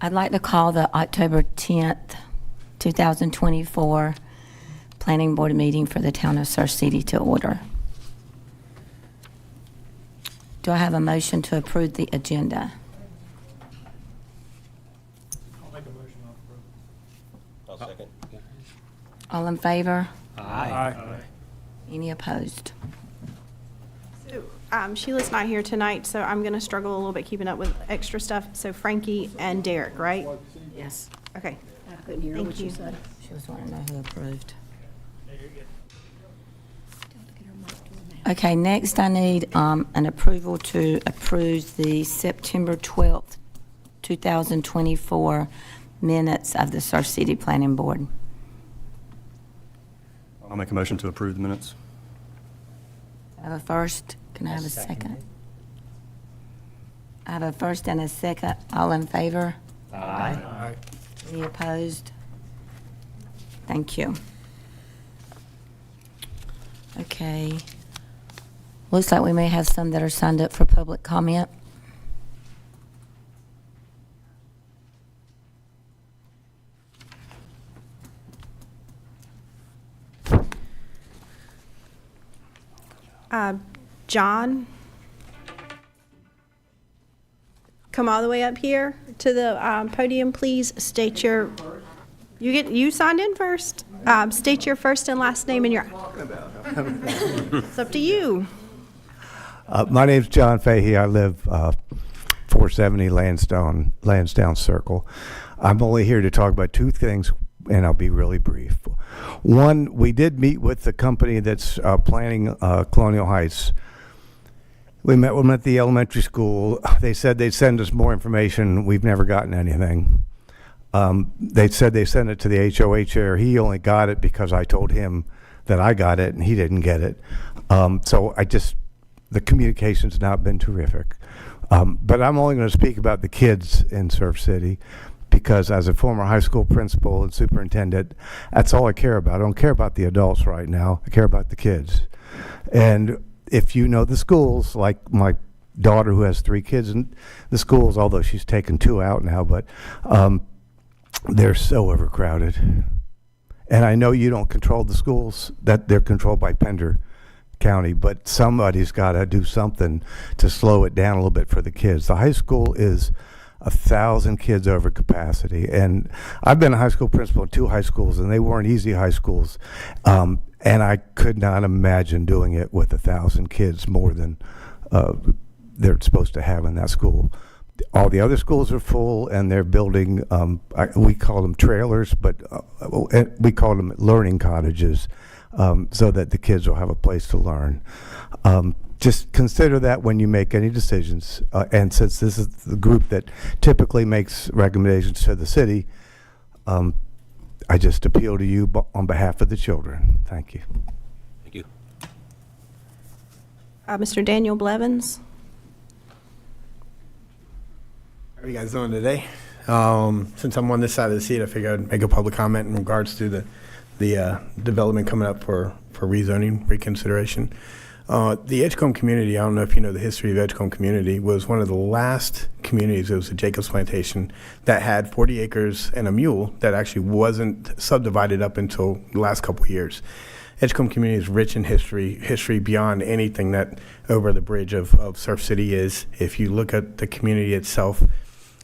I'd like to call the October 10th, 2024 Planning Board meeting for the Town of Surf City to order. Do I have a motion to approve the agenda? I'll make a motion to approve. I'll second. All in favor? Aye. Any opposed? So, Sheila's not here tonight, so I'm going to struggle a little bit keeping up with extra stuff. So Frankie and Derek, right? Yes. Okay. I couldn't hear Thank what you. you said. She was wanting to know who approved. Yeah, you're good. Okay, next I need an approval to approve the September 12th, 2024 minutes of the Surf City Planning Board. I'll make a motion to approve the minutes. I have a first. Can I have a second? I have a first and a second. All in favor? Aye. Any opposed? Thank you. Okay. Looks like we may have some that are signed up for public comment. John, come all the way up here to the podium, please. State your, you signed in first. State your first and last name and your. It's up to you. My name's John Fahey. I live 470 Lansdowne Circle. I'm only here to talk about two things, and I'll be really brief. One, we did meet with the company that's planning Colonial Heights. We met with them at the elementary school. They said they'd send us more information. We've never gotten anything. They said they sent it to the HOA chair. He only got it because I told him that I got it, and he didn't get it. So the communication's not been terrific. But I'm only going to speak about the kids in Surf City because as a former high school principal and superintendent, that's all I care about. I don't care about the adults right now. I care about the kids. And if you know the schools, like my daughter who has 3 kids in the schools, although she's taken 2 out now, but they're so overcrowded. And I know you don't control the schools, that they're controlled by Pender County, but somebody's got to do something to slow it down a little bit for the kids. The high school is 1,000 kids over capacity, and I've been a high school principal in 2 high schools, and they weren't easy high schools, and I could not imagine doing it with 1,000 kids more than they're supposed to have in that school. All the other schools are full, and they're building, we call them trailers, but we call them learning cottages, so that the kids will have a place to learn. Just consider that when you make any decisions. And since this is the group that typically makes recommendations to the city, I just appeal to you on behalf of the children. Thank you. Thank you. Mr. Daniel Blevins. How are you guys doing today? Since I'm on this side of the seat, I figured I'd make a public comment in regards to the development coming up for rezoning reconsideration. The Edgecombe community, I don't know if you know the history of Edgecombe community, was one of the last communities. It was a Jacobs plantation that had 40 acres and a mule that actually wasn't subdivided up until the last couple of years. Edgecombe community is rich in history beyond anything that over the bridge of Surf City is. If you look at the community itself,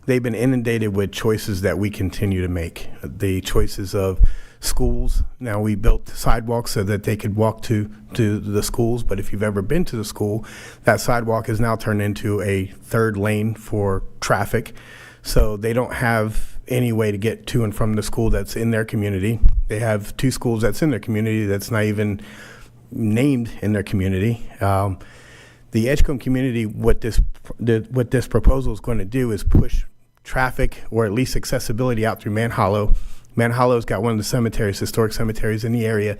they've been inundated with choices that we continue to make. The choices of schools. Now we built sidewalks so that they could walk to the schools, but if you've ever been to the school, that sidewalk is now turned into a 3rd lane for traffic. So they don't have any way to get to and from the school that's in their community. They have 2 schools that's in their community that's not even named in their community. The Edgecombe community, what this proposal is going to do is push traffic or at least accessibility out through Man Hollow. Man Hollow's got one of the historic cemeteries in the area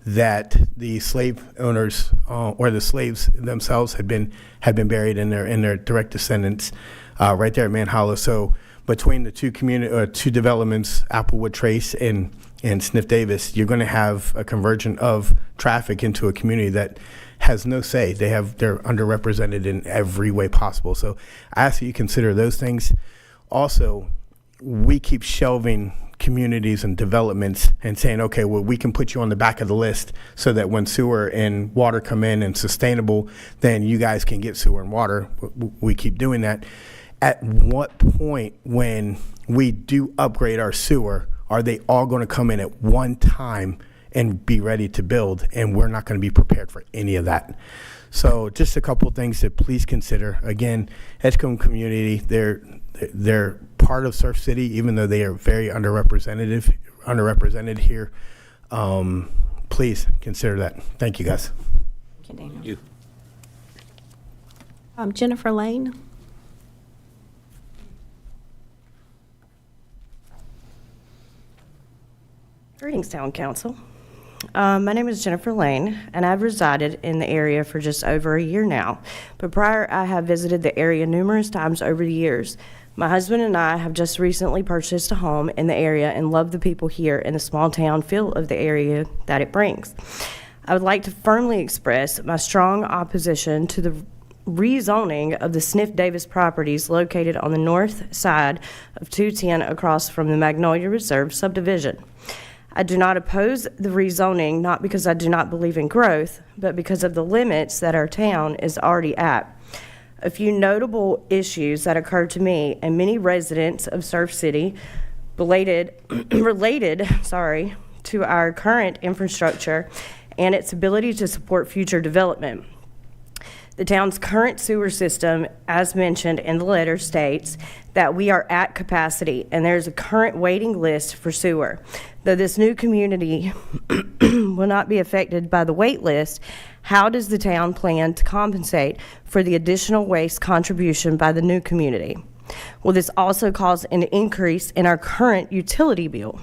that the slave owners or the slaves themselves had been buried in their direct descendants right there at Man Hollow. So between the two developments, Applewood Trace and Sniff Davis, you're going to have a convergence of traffic into a community that has no say. They're underrepresented in every way possible. So I ask that you consider those things. Also, we keep shelving communities and developments and saying, okay, well, we can put you on the back of the list so that when sewer and water come in and sustainable, then you guys can get sewer and water. We keep doing that. At what point when we do upgrade our sewer, are they all going to come in at one time and be ready to build? And we're not going to be prepared for any of that. So just a couple of things to please consider. Again, Edgecombe community, they're part of Surf City, even though they are very underrepresented here. Please consider that. Thank you, guys. Okay, Daniel. You. Jennifer Lane. Greetings, Town Council. My name is Jennifer Lane, and I've resided in the area for just over a year now. But prior, I have visited the area numerous times over the years. My husband and I have just recently purchased a home in the area and love the people here and the small town feel of the area that it brings. I would like to firmly express my strong opposition to the rezoning of the Sniff Davis properties located on the north side of 210 across from the Magnolia Reserve subdivision. I do not oppose the rezoning, not because I do not believe in growth, but because of the limits that our town is already at. A few notable issues that occurred to me and many residents of Surf City related to our current infrastructure and its ability to support future development. The town's current sewer system, as mentioned in the letter, states that we are at capacity and there's a current waiting list for sewer. Though this new community will not be affected by the wait list, how does the town plan to compensate for the additional waste contribution by the new community? Will this also cause an increase in our current utility bill?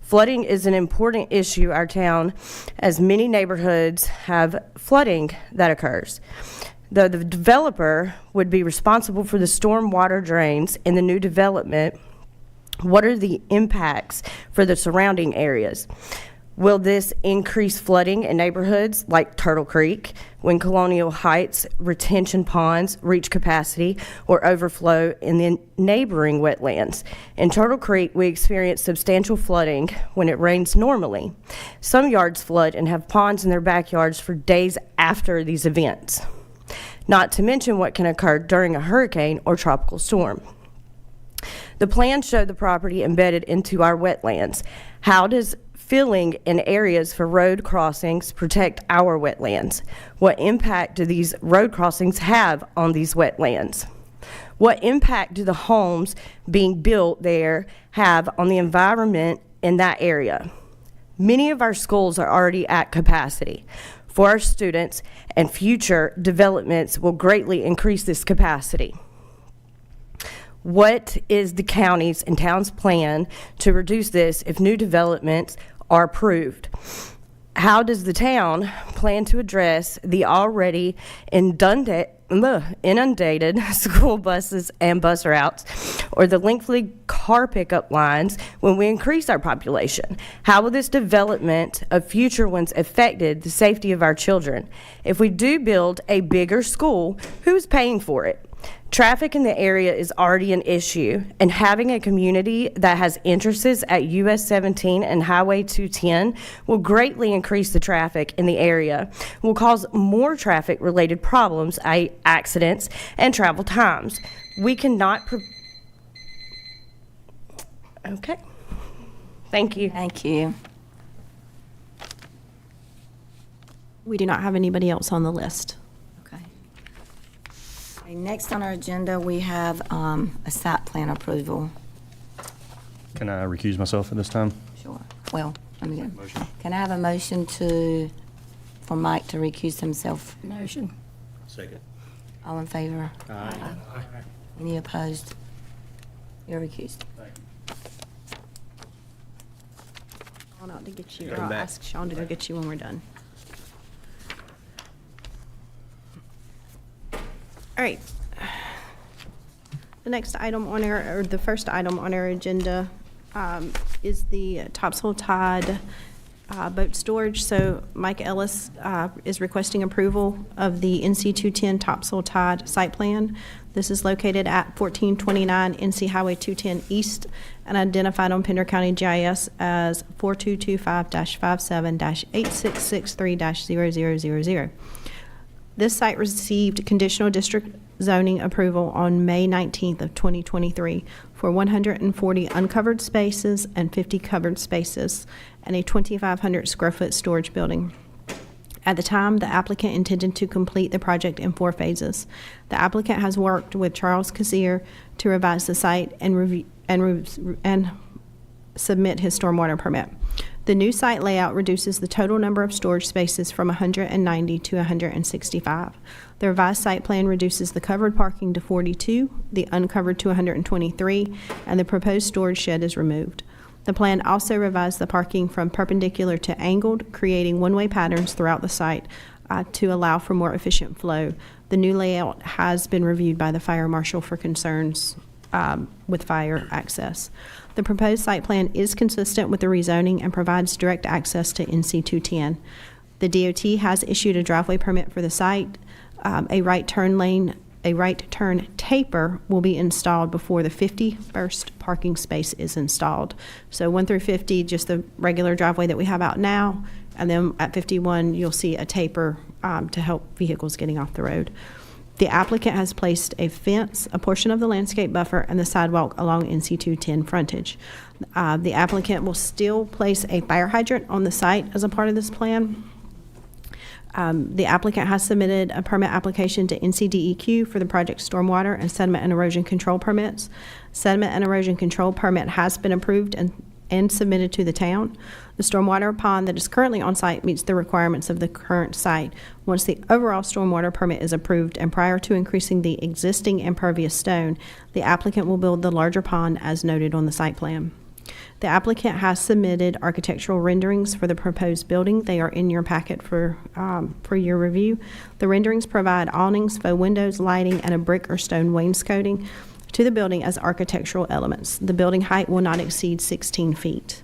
Flooding is an important issue our town, as many neighborhoods have flooding that occurs. Though the developer would be responsible for the storm water drains in the new development, what are the impacts for the surrounding areas? Will this increase flooding in neighborhoods like Turtle Creek when Colonial Heights retention ponds reach capacity or overflow in the neighboring wetlands? In Turtle Creek, we experience substantial flooding when it rains normally. Some yards flood and have ponds in their backyards for days after these events, not to mention what can occur during a hurricane or tropical storm. The plans show the property embedded into our wetlands. How does filling in areas for road crossings protect our wetlands? What impact do these road crossings have on these wetlands? What impact do the homes being built there have on the environment in that area? Many of our schools are already at capacity for our students, and future developments will greatly increase this capacity. What is the county's and town's plan to reduce this if new developments are approved? How does the town plan to address the already inundated school buses and bus routes, or the lengthy car pickup lines when we increase our population? How will this development of future ones affect the safety of our children? If we do build a bigger school, who's paying for it? Traffic in the area is already an issue, and having a community that has interests at US 17 and Highway 210 will greatly increase the traffic in the area, will cause more traffic-related problems, accidents, and travel times. We cannot Okay. Thank you. Thank you. We do not have anybody else on the list. Okay. Okay, next on our agenda, we have a site plan approval. Can I recuse myself at this time? Sure. Well, let me go. Can I have a motion for Mike to recuse himself? Motion. Second. All in favor? Aye. Any opposed? You're recused. I'll not to get you. Come I'll back. ask Sean to go get you when we're done. All right. The next item on our, or the first item on our agenda is the Topsail Tide boat storage. So Mike Ellis is requesting approval of the NC 210 Topsail Tide site plan. This is located at 1429 NC Highway 210 East and identified on Pender County GIS as 4225-57-8663-0000. This site received conditional district zoning approval on May 19th of 2023 for 140 uncovered spaces and 50 covered spaces and a 2,500 square foot storage building. At the time, the applicant intended to complete the project in 4 phases. The applicant has worked with Charles Kazir to revise the site and review and submit his stormwater permit. The new site layout reduces the total number of storage spaces from 190 to 165. The revised site plan reduces the covered parking to 42, the uncovered to 123, and the proposed storage shed is removed. The plan also revised the parking from perpendicular to angled, creating one-way patterns throughout the site to allow for more efficient flow. The new layout has been reviewed by the fire marshal for concerns with fire access. The proposed site plan is consistent with the rezoning and provides direct access to NC 210. The DOT has issued a driveway permit for the site. A right turn taper will be installed before the 51st parking space is installed. So 1 through 50, just the regular driveway that we have out now, and then at 51, you'll see a taper to help vehicles getting off the road. The applicant has placed a fence, a portion of the landscape buffer, and the sidewalk along NC 210 frontage. The applicant will still place a fire hydrant on the site as a part of this plan. The applicant has submitted a permit application to NCDEQ for the project stormwater and sediment and erosion control permits. Sediment and erosion control permit has been approved and submitted to the town. The stormwater pond that is currently on site meets the requirements of the current site. Once the overall stormwater permit is approved and prior to increasing the existing impervious stone, the applicant will build the larger pond as noted on the site plan. The applicant has submitted architectural renderings for the proposed building. They are in your packet for your review. The renderings provide awnings, faux windows, lighting, and a brick or stone wainscoting to the building as architectural elements. The building height will not exceed 16 feet.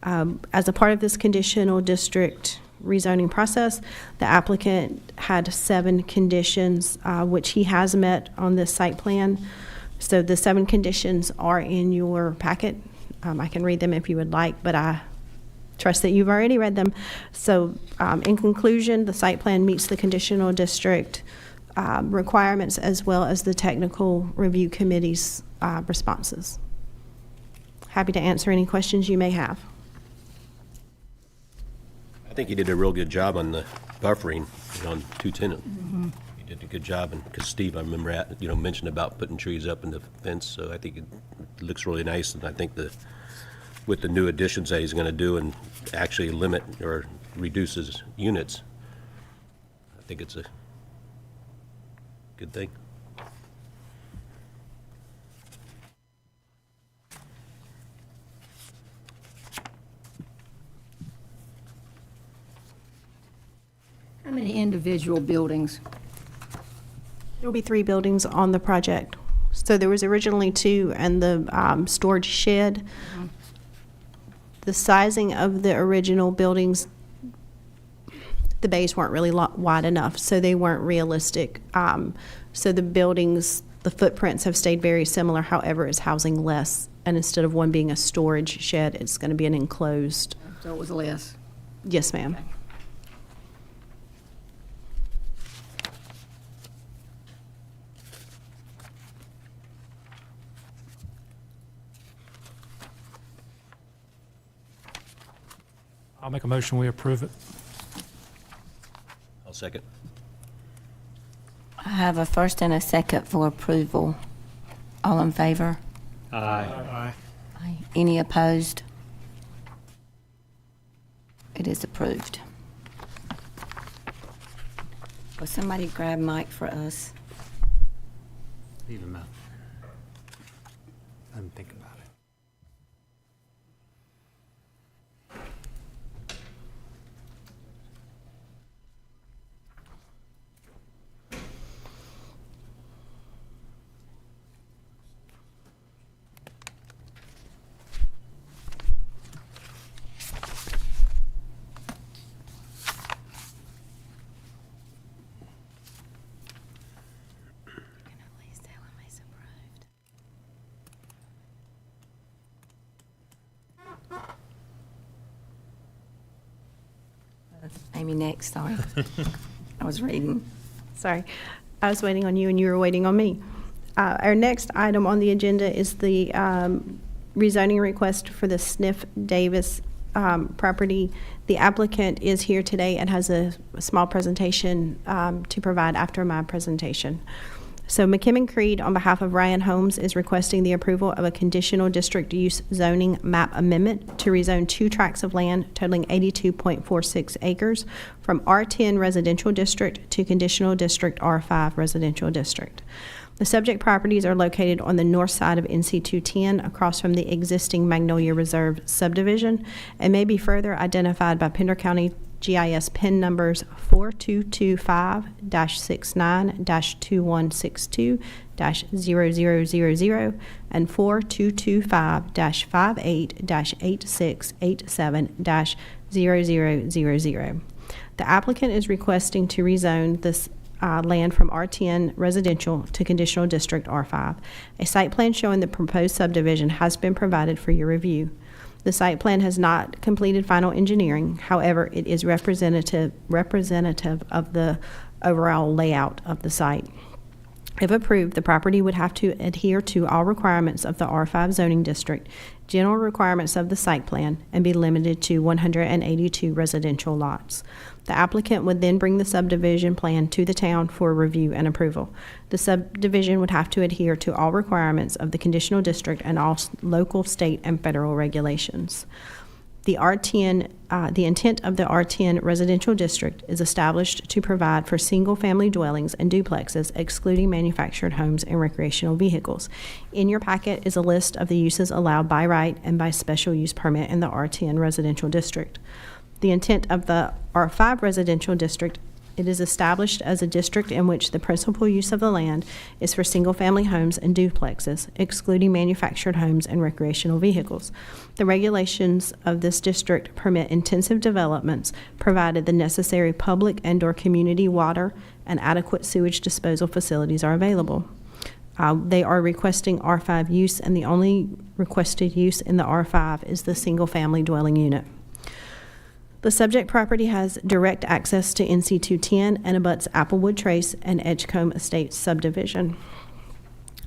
As a part of this conditional district rezoning process, the applicant had 7 conditions, which he has met on this site plan. So the 7 conditions are in your packet. I can read them if you would like, but I trust that you've already read them. So in conclusion, the site plan meets the conditional district requirements as well as the technical review committee's responses. Happy to answer any questions you may have. I think you did a real good job on the buffering on 210. You did a good job, and because Steve, I remember, mentioned about putting trees up in the fence, so I think it looks really nice, and I think with the new additions that he's going to do and actually limit or reduces units, I think it's a good thing. How many individual buildings? There will be 3 buildings on the project. So there was originally 2 and the storage shed. The sizing of the original buildings, the bays weren't really wide enough, so they weren't realistic. So the buildings, the footprints have stayed very similar, however, it's housing less. And instead of one being a storage shed, it's going to be an enclosed. So it was less. Yes, ma'am. I'll make a motion, we approve it. I'll second. I have a first and a second for approval. All in favor? Aye. Aye. Any opposed? It is approved. Will somebody grab mic for us? Leave him out. Let him think about it. Can I please tell him Amy next, sorry. I was reading. Sorry. I was waiting on you and you were waiting on me. Our next item on the agenda is the rezoning request for the Sniff Davis property. The applicant is here today and has a small presentation to provide after my presentation. So McKim & Creed, on behalf of Ryan Holmes, is requesting the approval of a conditional district use zoning map amendment to rezone 2 tracts of land totaling 82.46 acres from R10 Residential District to Conditional District R5 Residential District. The subject properties are located on the north side of NC 210 across from the existing Magnolia Reserve subdivision and may be further identified by Pender County GIS PIN numbers 4225-69-2162-0000 and 4225-58-8687-0000. The applicant is requesting to rezone this land from R10 residential to conditional district R5. A site plan showing the proposed subdivision has been provided for your review. The site plan has not completed final engineering. However, it is representative of the overall layout of the site. If approved, the property would have to adhere to all requirements of the R5 zoning district, general requirements of the site plan, and be limited to 182 residential lots. The applicant would then bring the subdivision plan to the town for review and approval. The subdivision would have to adhere to all requirements of the conditional district and all local, state, and federal regulations. The intent of the R10 residential district is established to provide for single-family dwellings and duplexes, excluding manufactured homes and recreational vehicles. In your packet is a list of the uses allowed by right and by special use permit in the R10 residential district. The intent of the R5 residential district, it is established as a district in which the principal use of the land is for single-family homes and duplexes, excluding manufactured homes and recreational vehicles. The regulations of this district permit intensive developments, provided the necessary public and/or community water and adequate sewage disposal facilities are available. They are requesting R5 use, and the only requested use in the R5 is the single-family dwelling unit. The subject property has direct access to NC 210 and abuts Applewood Trace and Edgecombe Estates subdivision,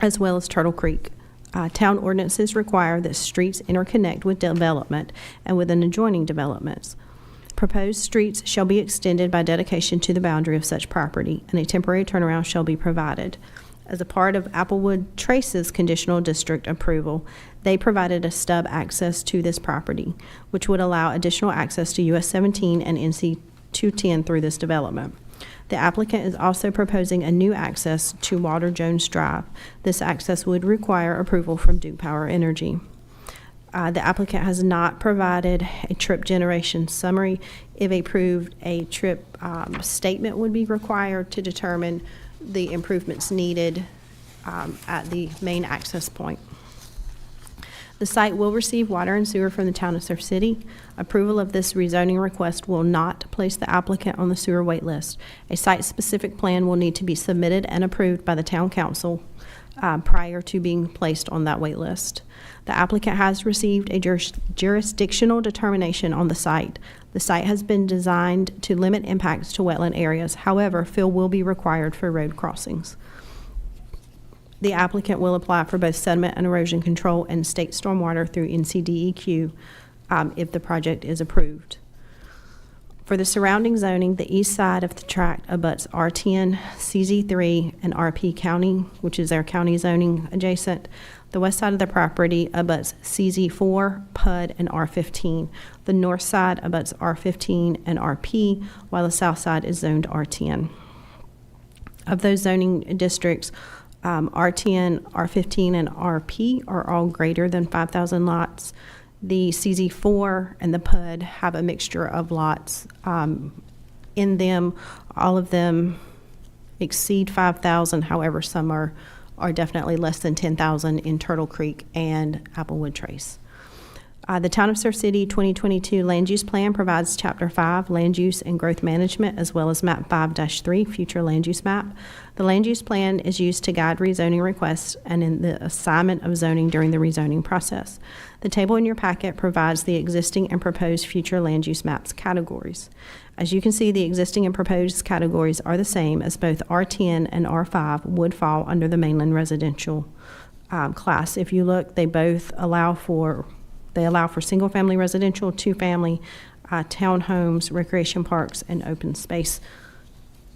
as well as Turtle Creek. Town ordinances require that streets interconnect with development and with an adjoining developments. Proposed streets shall be extended by dedication to the boundary of such property, and a temporary turnaround shall be provided. As a part of Applewood Trace's conditional district approval, they provided a stub access to this property, which would allow additional access to US 17 and NC 210 through this development. The applicant is also proposing a new access to Walter Jones Drive. This access would require approval from Duke Power Energy. The applicant has not provided a trip generation summary. If approved, a trip statement would be required to determine the improvements needed at the main access point. The site will receive water and sewer from the town of Surf City. Approval of this rezoning request will not place the applicant on the sewer wait list. A site-specific plan will need to be submitted and approved by the town council prior to being placed on that wait list. The applicant has received a jurisdictional determination on the site. The site has been designed to limit impacts to wetland areas. However, fill will be required for road crossings. The applicant will apply for both sediment and erosion control and state stormwater through NCDEQ if the project is approved. For the surrounding zoning, the east side of the tract abuts R10, CZ3, and RP County, which is their county zoning adjacent. The west side of the property abuts CZ4, PUD, and R15. The north side abuts R15 and RP, while the south side is zoned R10. Of those zoning districts, R10, R15, and RP are all greater than 5,000 lots. The CZ4 and the PUD have a mixture of lots in them. All of them exceed 5,000. However, some are definitely less than 10,000 in Turtle Creek and Applewood Trace. The Town of Surf City 2022 Land Use Plan provides Chapter 5, Land Use and Growth Management, as well as Map 5-3, Future Land Use Map. The Land Use Plan is used to guide rezoning requests and in the assignment of zoning during the rezoning process. The table in your packet provides the existing and proposed future land use maps categories. As you can see, the existing and proposed categories are the same, as both R10 and R5 would fall under the mainland residential class. If you look, they both allow for single-family residential, two-family, townhomes, recreation parks, and open space,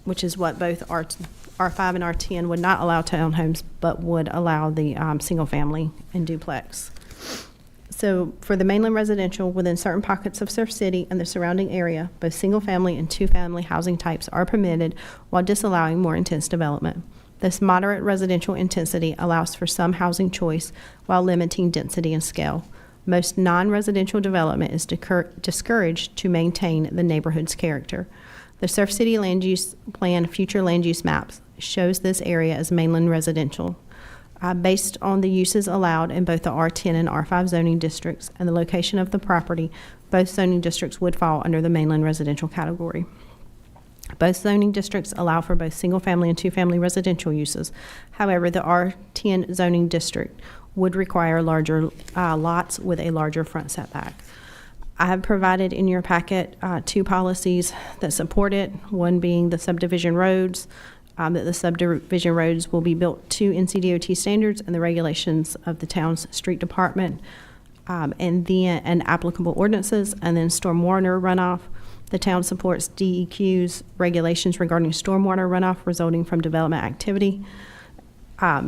which is what both R5 and R10 would not allow townhomes, but would allow the single-family and duplex. So for the mainland residential, within certain pockets of Surf City and the surrounding area, both single-family and two-family housing types are permitted while disallowing more intense development. This moderate residential intensity allows for some housing choice while limiting density and scale. Most non-residential development is discouraged to maintain the neighborhood's character. The Surf City Land Use Plan Future Land Use Maps shows this area as mainland residential. Based on the uses allowed in both the R10 and R5 zoning districts and the location of the property, both zoning districts would fall under the mainland residential category. Both zoning districts allow for both single-family and two-family residential uses. However, the R10 zoning district would require larger lots with a larger front setback. I have provided in your packet two policies that support it, one being the subdivision roads, that the subdivision roads will be built to NCDOT standards and the regulations of the town's street department, and applicable ordinances, and then stormwater runoff. The town supports DEQ's regulations regarding stormwater runoff resulting from development activity.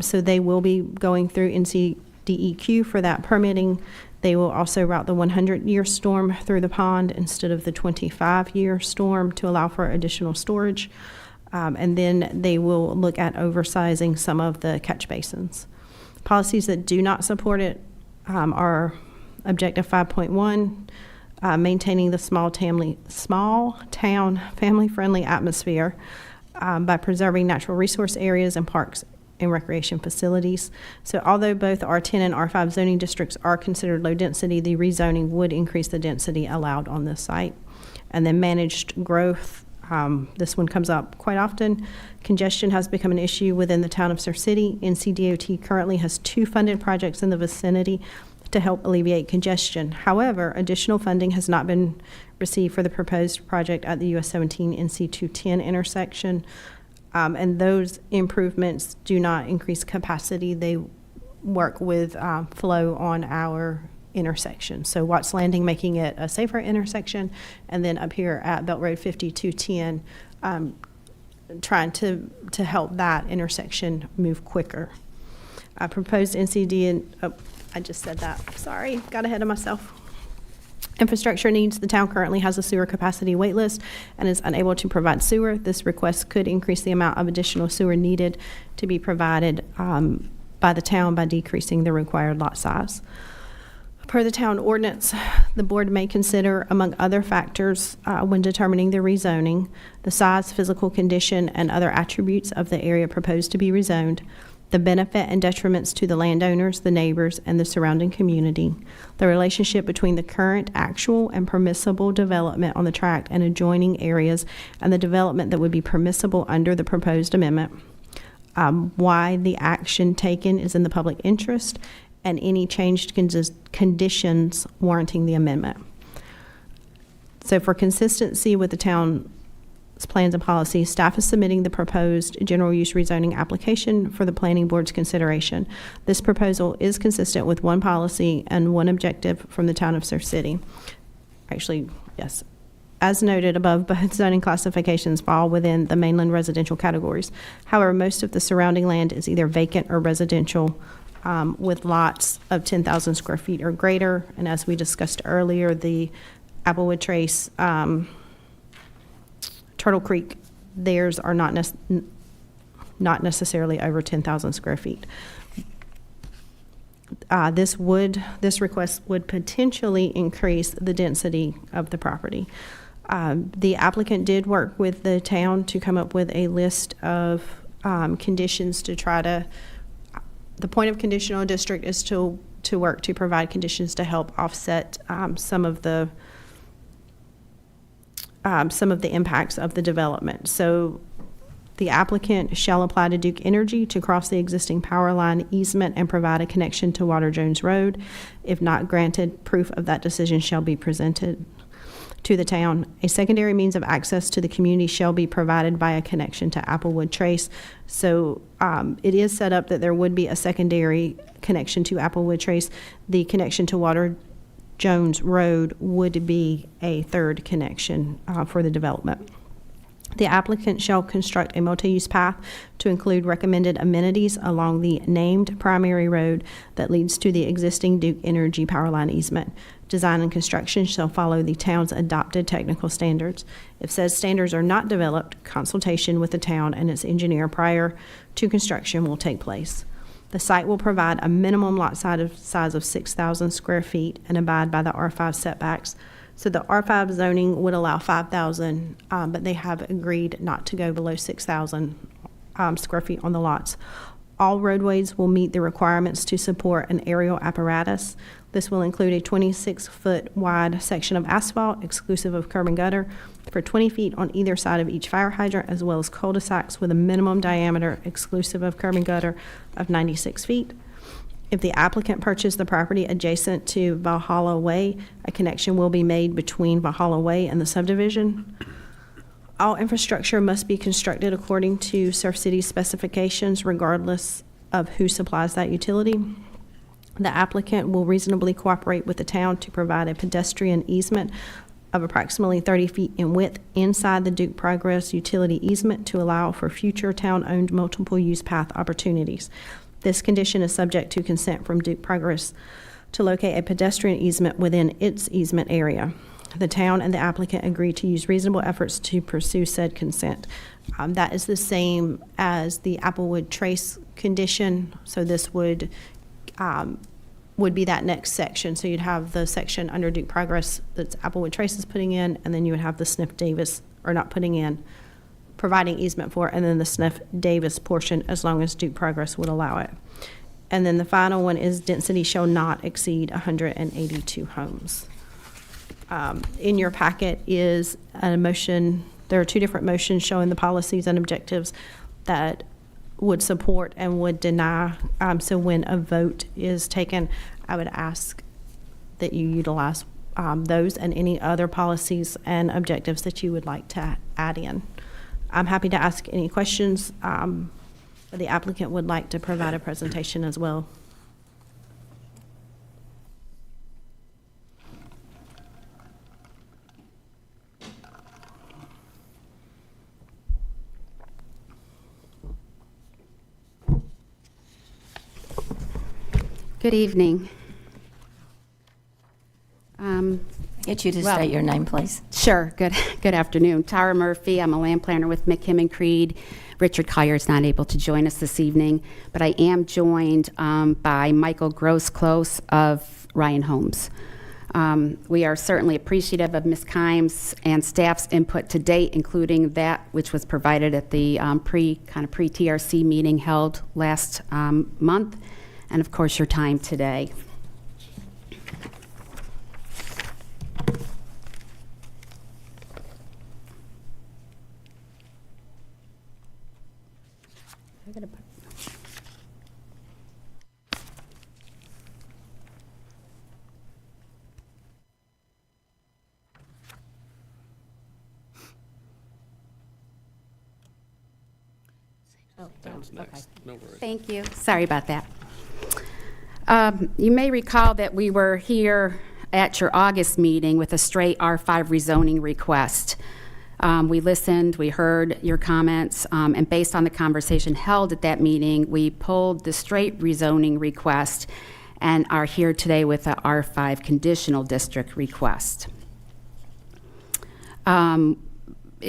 So they will be going through NCDEQ for that permitting. They will also route the 100-year storm through the pond instead of the 25-year storm to allow for additional storage. And then they will look at oversizing some of the catch basins. Policies that do not support it are Objective 5.1, maintaining the small town family-friendly atmosphere by preserving natural resource areas and parks and recreation facilities. So although both R10 and R5 zoning districts are considered low density, the rezoning would increase the density allowed on this site. And then managed growth. This one comes up quite often. Congestion has become an issue within the town of Surf City. NCDOT currently has 2 funded projects in the vicinity to help alleviate congestion. However, additional funding has not been received for the proposed project at the US 17 NC 210 intersection. And those improvements do not increase capacity. They work with flow on our intersection. So Watts Landing making it a safer intersection, and then up here at Belt Road 5210, trying to help that intersection move quicker. Proposed NCD, and I just said that, sorry, got ahead of myself. Infrastructure needs. The town currently has a sewer capacity wait list and is unable to provide sewer. This request could increase the amount of additional sewer needed to be provided by the town by decreasing the required lot size. Per the town ordinance, the board may consider, among other factors, when determining the rezoning, the size, physical condition, and other attributes of the area proposed to be rezoned, the benefit and detriments to the landowners, the neighbors, and the surrounding community, the relationship between the current actual and permissible development on the tract and adjoining areas, and the development that would be permissible under the proposed amendment, why the action taken is in the public interest, and any changed conditions warranting the amendment. So for consistency with the town's plans and policies, staff is submitting the proposed general use rezoning application for the planning board's consideration. This proposal is consistent with one policy and one objective from the town of Surf City. Actually, yes. As noted above, both zoning classifications fall within the mainland residential categories. However, most of the surrounding land is either vacant or residential, with lots of 10,000 square feet or greater. And as we discussed earlier, the Applewood Trace, Turtle Creek, theirs are not necessarily over 10,000 square feet. This request would potentially increase the density of the property. The applicant did work with the town to come up with a list of conditions to try to. The point of conditional district is to to work to provide conditions to help offset some of the impacts of the development. So the applicant shall apply to Duke Energy to cross the existing power line easement and provide a connection to Water Jones Road. If not granted, proof of that decision shall be presented to the town. A secondary means of access to the community shall be provided by a connection to Applewood Trace. So it is set up that there would be a secondary connection to Applewood Trace. The connection to Water Jones Road would be a third connection for the development. The applicant shall construct a multi-use path to include recommended amenities along the named primary road that leads to the existing Duke Energy power line easement. Design and construction shall follow the town's adopted technical standards. If said standards are not developed, consultation with the town and its engineer prior to construction will take place. The site will provide a minimum lot size of 6,000 square feet and abide by the R5 setbacks. So the R5 zoning would allow 5,000, but they have agreed not to go below 6,000 square feet on the lots. All roadways will meet the requirements to support an aerial apparatus. This will include a 26-foot wide section of asphalt, exclusive of curb and gutter, for 20 feet on either side of each fire hydrant, as well as cul-de-sacs with a minimum diameter, exclusive of curb and gutter, of 96 feet. If the applicant purchased the property adjacent to Valhalla Way, a connection will be made between Valhalla Way and the subdivision. All infrastructure must be constructed according to Surf City's specifications, regardless of who supplies that utility. The applicant will reasonably cooperate with the town to provide a pedestrian easement of approximately 30 feet in width inside the Duke Progress utility easement to allow for future town-owned multiple-use path opportunities. This condition is subject to consent from Duke Progress to locate a pedestrian easement within its easement area. The town and the applicant agree to use reasonable efforts to pursue said consent. That is the same as the Applewood Trace condition, so this would be that next section. So you'd have the section under Duke Progress that's Applewood Trace is putting in, and then you would have the Sniff Davis, or not putting in, providing easement for, and then the Sniff Davis portion, as long as Duke Progress would allow it. And then the final one is density shall not exceed 182 homes. In your packet is a motion. There are two different motions showing the policies and objectives that would support and would deny. So when a vote is taken, I would ask that you utilize those and any other policies and objectives that you would like to add in. I'm happy to ask any questions, but the applicant would like to provide a presentation as well. Good evening. Get you to state your name, please. Sure. Good afternoon. Tara Murphy. I'm a land planner with McKim & Creed. Richard Collier is not able to join us this evening, but I am joined by Michael Gross-Close of Ryan Homes. We are certainly appreciative of Ms. Kimes and staff's input to date, including that which was provided at the pre-TRC meeting held last month, and of course your time today. Thank you. Sorry about that. You may recall that we were here at your August meeting with a straight R5 rezoning request. We listened, we heard your comments, and based on the conversation held at that meeting, we pulled the straight rezoning request and are here today with a R5 conditional district request. In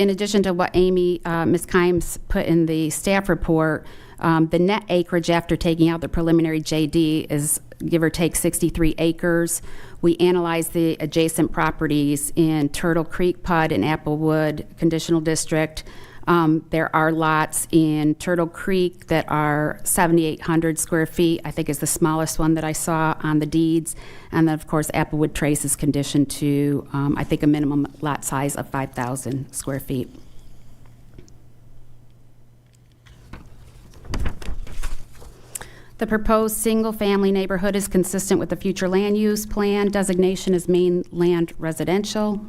addition to what Ms. Kimes put in the staff report, the net acreage after taking out the preliminary JD is give or take 63 acres. We analyzed the adjacent properties in Turtle Creek, PUD, and Applewood Conditional District. There are lots in Turtle Creek that are 7,800 square feet, I think is the smallest one that I saw on the deeds. And then, of course, Applewood Trace is conditioned to, I think, a minimum lot size of 5,000 square feet. The proposed single-family neighborhood is consistent with the future land use plan. Designation is mainland residential.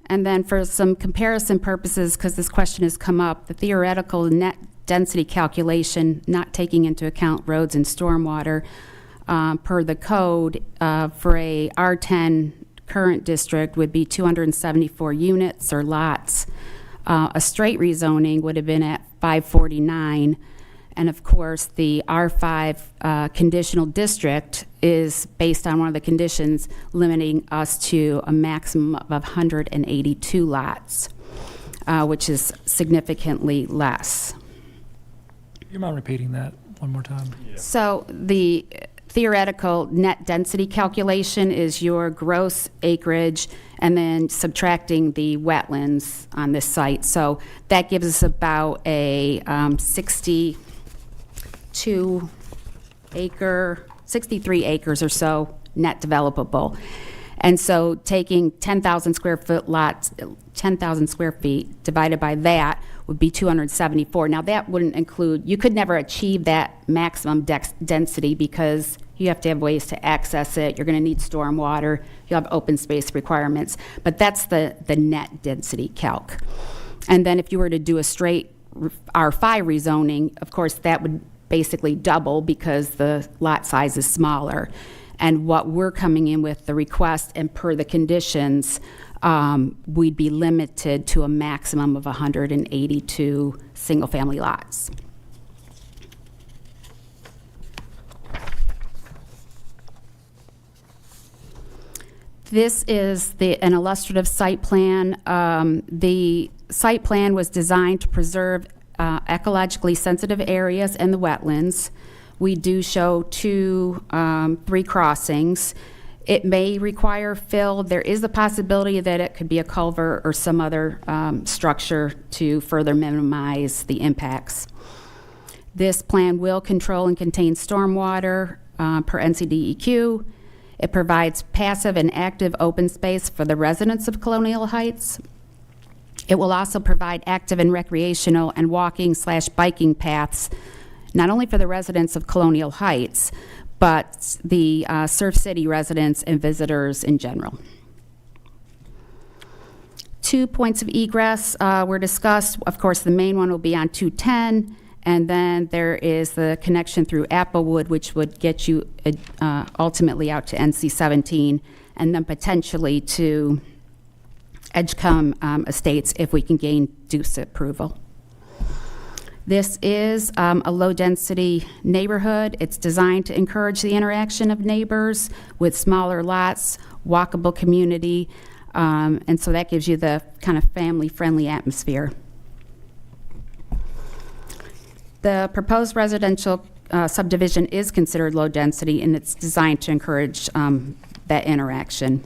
And then for some comparison purposes, because this question has come up, the theoretical net density calculation, not taking into account roads and stormwater, per the code, for a R10 current district would be 274 units or lots. A straight rezoning would have been at 549. And of course, the R5 conditional district is based on one of the conditions limiting us to a maximum of 182 lots, which is significantly less. You mind repeating that one more time? So the theoretical net density calculation is your gross acreage and then subtracting the wetlands on this site. So that gives us about a 63 acres or so net developable. And so taking 10,000 square foot lots, 10,000 square feet divided by that would be 274. Now that wouldn't include, you could never achieve that maximum density because you have to have ways to access it. You're going to need stormwater. You'll have open space requirements. But that's the net density calc. And then if you were to do a straight R5 rezoning, of course, that would basically double because the lot size is smaller. And what we're coming in with, the request and per the conditions, we'd be limited to a maximum of 182 single-family lots. This is an illustrative site plan. The site plan was designed to preserve ecologically sensitive areas and the wetlands. We do show 3 crossings. It may require fill. There is the possibility that it could be a culvert or some other structure to further minimize the impacts. This plan will control and contain stormwater per NCDEQ. It provides passive and active open space for the residents of Colonial Heights. It will also provide active and recreational and walking/biking paths, not only for the residents of Colonial Heights, but the Surf City residents and visitors in general. 2 points of egress were discussed. Of course, the main one will be on 210, and then there is the connection through Applewood, which would get you ultimately out to NC-17, and then potentially to Edgecombe Estates if we can gain Deuce approval. This is a low-density neighborhood. It's designed to encourage the interaction of neighbors with smaller lots, walkable community, and so that gives you the kind of family-friendly atmosphere. The proposed residential subdivision is considered low-density, and it's designed to encourage that interaction.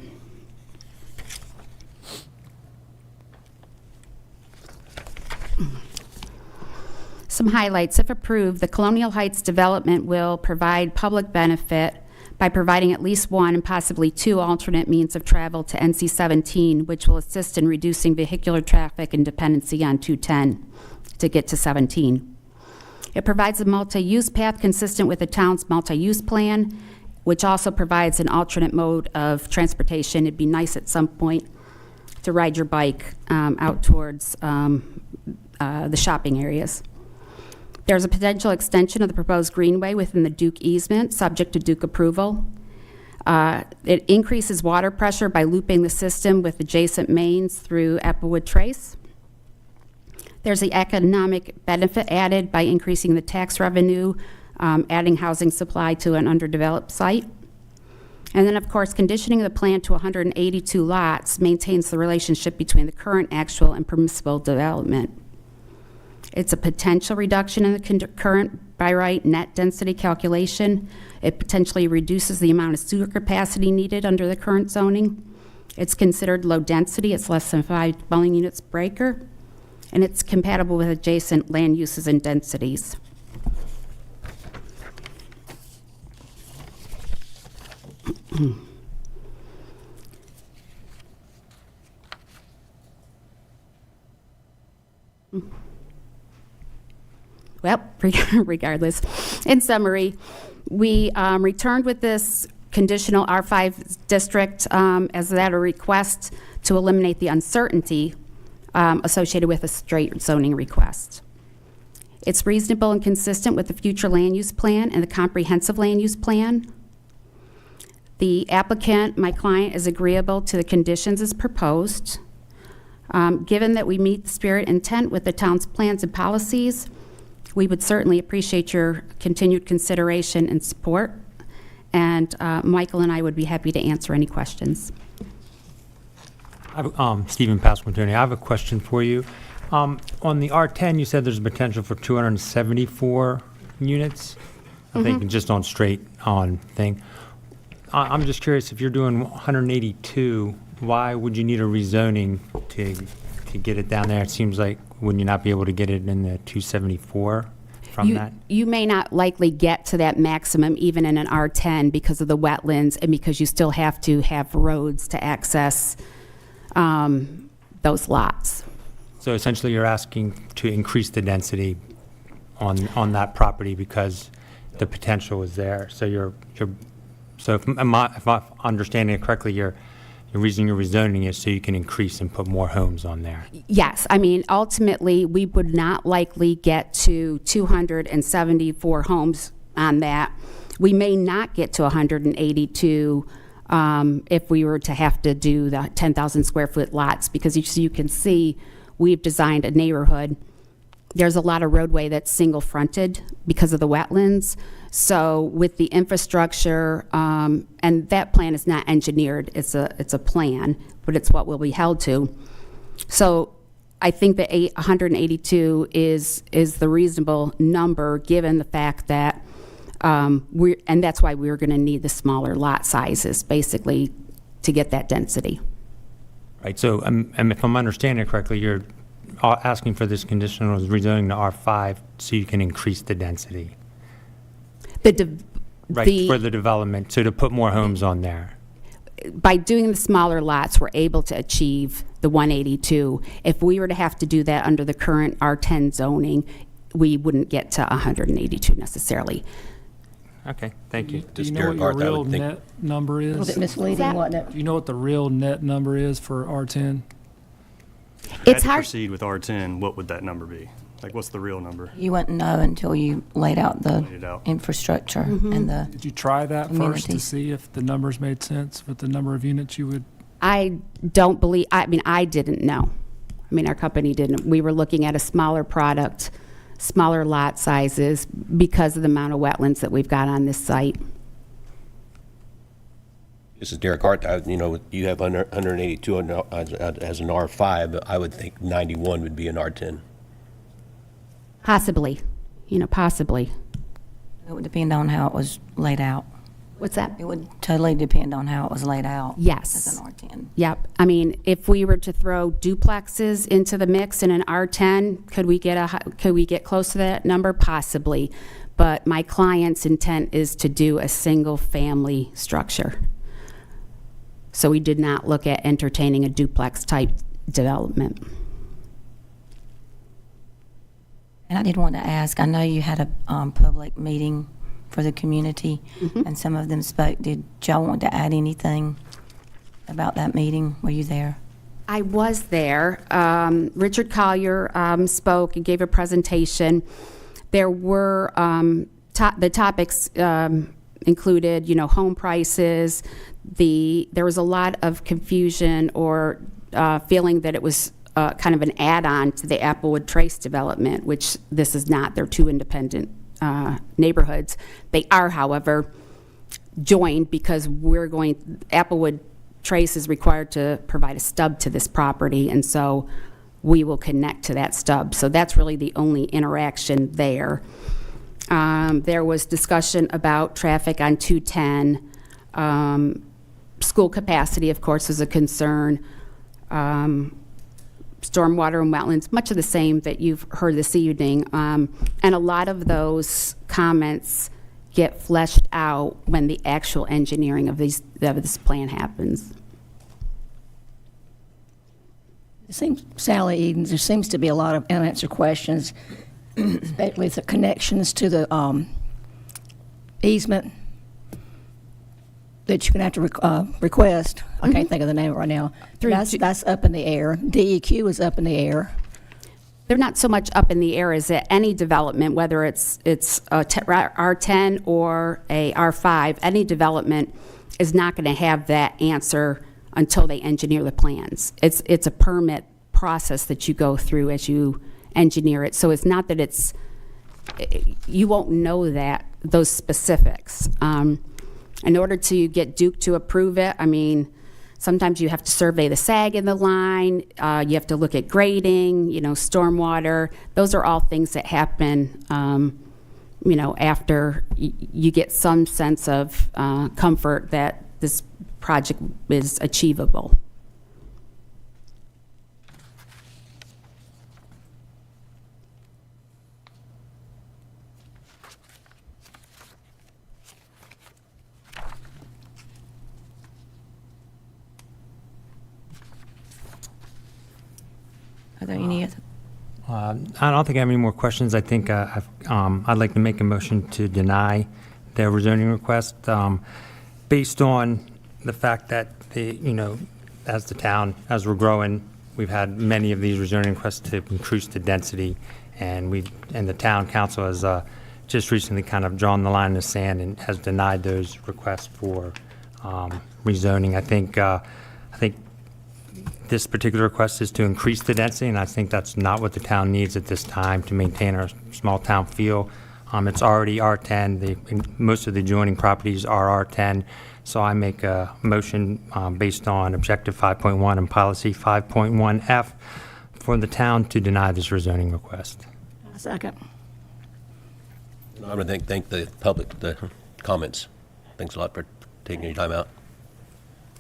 Some highlights. If approved, the Colonial Heights development will provide public benefit by providing at least one and possibly 2 alternate means of travel to NC-17, which will assist in reducing vehicular traffic and dependency on 210 to get to 17. It provides a multi-use path consistent with the town's multi-use plan, which also provides an alternate mode of transportation. It'd be nice at some point to ride your bike out towards the shopping areas. There's a potential extension of the proposed greenway within the Duke easement, subject to Duke approval. It increases water pressure by looping the system with adjacent mains through Applewood Trace. There's the economic benefit added by increasing the tax revenue, adding housing supply to an underdeveloped site. And then, of course, conditioning the plan to 182 lots maintains the relationship between the current actual and permissible development. It's a potential reduction in the current by right net density calculation. It potentially reduces the amount of sewer capacity needed under the current zoning. It's considered low density, it's less than 5 dwelling units per acre, and it's compatible with adjacent land uses and densities. Well, regardless, in summary, we returned with this conditional R5 district as that a request to eliminate the uncertainty associated with a straight zoning request. It's reasonable and consistent with the future land use plan and the comprehensive land use plan. The applicant, my client, is agreeable to the conditions as proposed. Given that we meet the spirit and intent with the town's plans and policies, we would certainly appreciate your continued consideration and support. And Michael and I would be happy to answer any questions. Stephen Pasquantoni, I have a question for you. On the R10, you said there's a potential for 274 units, I think, just on straight on thing. I'm just curious, if you're doing 182, why would you need a rezoning to get it down there? It seems like, wouldn't you not be able to get it in the 274 from that? You may not likely get to that maximum even in an R10 because of the wetlands and because you still have to have roads to access those lots. So essentially, you're asking to increase the density on that property because the potential is there. So so if I'm understanding it correctly, your reason you're rezoning is so you can increase and put more homes on there. Yes, I mean, ultimately, we would not likely get to 274 homes on that. We may not get to 182 if we were to have to do the 10,000 square foot lots, because as you can see, we've designed a neighborhood. There's a lot of roadway that's single fronted because of the wetlands. So with the infrastructure, and that plan is not engineered, it's a plan, but it's what we'll be held to. So I think that 182 is the reasonable number given the fact that and that's why we're going to need the smaller lot sizes basically to get that density. Right. So if I'm understanding it correctly, you're asking for this conditional rezoning to R5 so you can increase the density. Right, for the development, so to put more homes on there. By doing the smaller lots, we're able to achieve the 182. If we were to have to do that under the current R10 zoning, we wouldn't get to 182 necessarily. Okay, thank you. Do you know what your real net number A little is? bit misleading, wasn't it? Do you know what the real net number is for R10? It's to hard. proceed with R10, what would that number be? Like, what's the real number? You wouldn't know until you laid out the Laid it out. infrastructure and the, Did you try that first to Amenities. see if the numbers made sense with the number of units you would? I mean, I didn't know. I mean, our company didn't. We were looking at a smaller product, smaller lot sizes because of the amount of wetlands that we've got on this site. This is Derek Hart. You have 182 as an R5, but I would think 91 would be an R10. Possibly, possibly. it would depend on how it was laid out. What's that? It would totally depend on how it was laid out. Yes. As an R10. Yep. I mean, if we were to throw duplexes into the mix in an R10, could we get close to that number? Possibly. But my client's intent is to do a single family structure. So we did not look at entertaining a duplex type development. And I did want to ask, I know you had a public meeting for the community, and some of them spoke. Did y'all want to add anything about that meeting? Were you there? I was there. Richard Collier spoke and gave a presentation. There were, the topics included, home prices. There was a lot of confusion or feeling that it was kind of an add-on to the Applewood Trace development, which this is not. They're two independent neighborhoods. They are, however, joined because Applewood Trace is required to provide a stub to this property, and so we will connect to that stub. So that's really the only interaction there. There was discussion about traffic on 210. School capacity, of course, is a concern. Stormwater and wetlands, much of the same that you've heard this evening. And a lot of those comments get fleshed out when the actual engineering of this plan happens. It seems, Sally Edens, there seems to be a lot of unanswered questions, especially with the connections to the easement that you're going to have to request. I can't think of the name right now. That's up in the air. DEQ is up in the air. They're not so much up in the air as that any development, whether it's a R10 or a R5, any development is not going to have that answer until they engineer the plans. It's a permit process that you go through as you engineer it. So it's not that you won't know those specifics. In order to get Duke to approve it, I mean, sometimes you have to survey the sag in the line, you have to look at grading, stormwater. Those are all things that happen, after you get some sense of comfort that this project is achievable. Are there any other? I don't think I have any more questions. I think I'd like to make a motion to deny the rezoning request based on the fact that as the town, as we're growing, we've had many of these rezoning requests to increase the density, and the town council has just recently kind of drawn the line in the sand and has denied those requests for rezoning. I think this particular request is to increase the density, and I think that's not what the town needs at this time to maintain our small town feel. It's already R10. Most of the adjoining properties are R10, so I make a motion based on Objective 5.1 and Policy 5.1F for the town to deny this rezoning request. Second. I want to thank the public, the comments. Thanks a lot for taking your time out.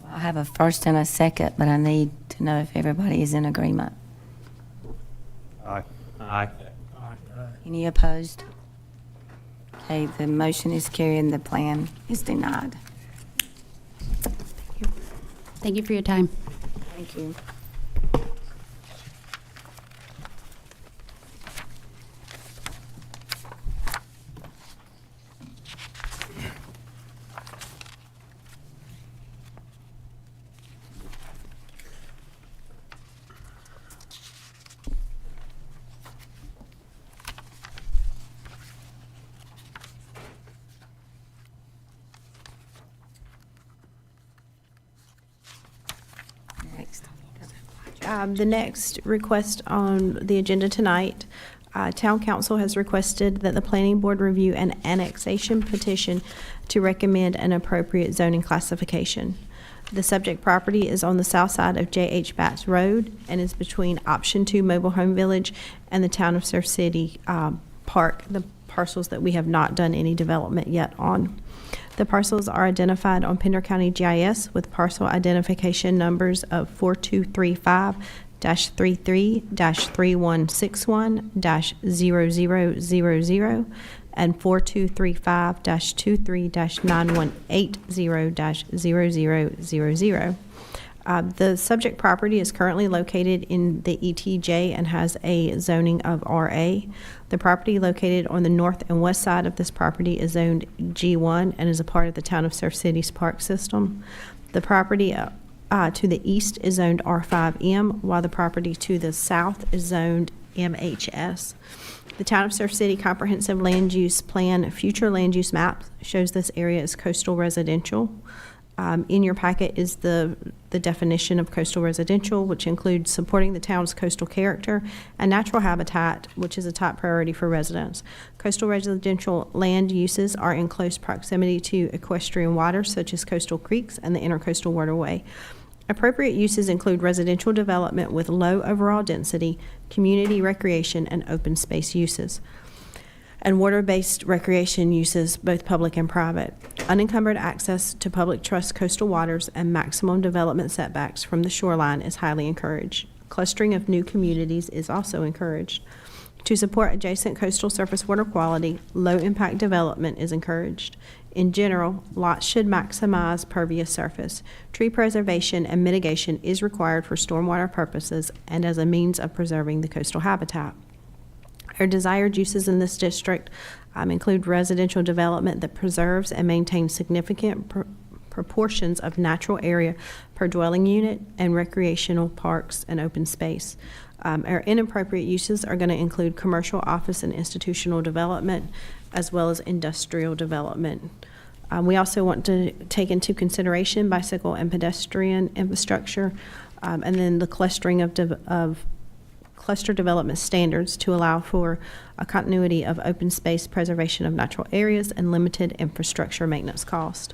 I have a first and a second, but I need to know if everybody is in agreement. Aye. Aye. Any opposed? Okay, the motion is carried and the plan is denied. Thank you for your time. Thank you. Next. The next request on the agenda tonight, Town Council has requested that the Planning Board review an annexation petition to recommend an appropriate zoning classification. The subject property is on the south side of J.H. Batts Road and is between Option 2 Mobile Home Village and the Town of Surf City Park, the parcels that we have not done any development yet on. The parcels are identified on Pender County GIS with parcel identification numbers of 4235-33-3161-0000 and 4235-23-9180-0000. The subject property is currently located in the ETJ and has a zoning of RA. The property located on the north and west side of this property is zoned G1 and is a part of the Town of Surf City's park system. The property to the east is zoned R5M, while the property to the south is zoned MHS. The Town of Surf City Comprehensive Land Use Plan Future Land Use Map shows this area as coastal residential. In your packet is the definition of coastal residential, which includes supporting the town's coastal character and natural habitat, which is a top priority for residents. Coastal residential land uses are in close proximity to equestrian waters, such as coastal creeks and the intercoastal waterway. Appropriate uses include residential development with low overall density, community recreation, and open space uses. and water-based recreation uses, both public and private. Unencumbered access to public trust coastal waters and maximum development setbacks from the shoreline is highly encouraged. Clustering of new communities is also encouraged. To support adjacent coastal surface water quality, low-impact development is encouraged. In general, lots should maximize pervious surface. Tree preservation and mitigation is required for stormwater purposes and as a means of preserving the coastal habitat. Our desired uses in this district include residential development that preserves and maintains significant proportions of natural area per dwelling unit and recreational parks and open space. Our inappropriate uses are going to include commercial, office, and institutional development, as well as industrial development. We also want to take into consideration bicycle and pedestrian infrastructure, and then the clustering of cluster development standards to allow for a continuity of open space, preservation of natural areas, and limited infrastructure maintenance cost.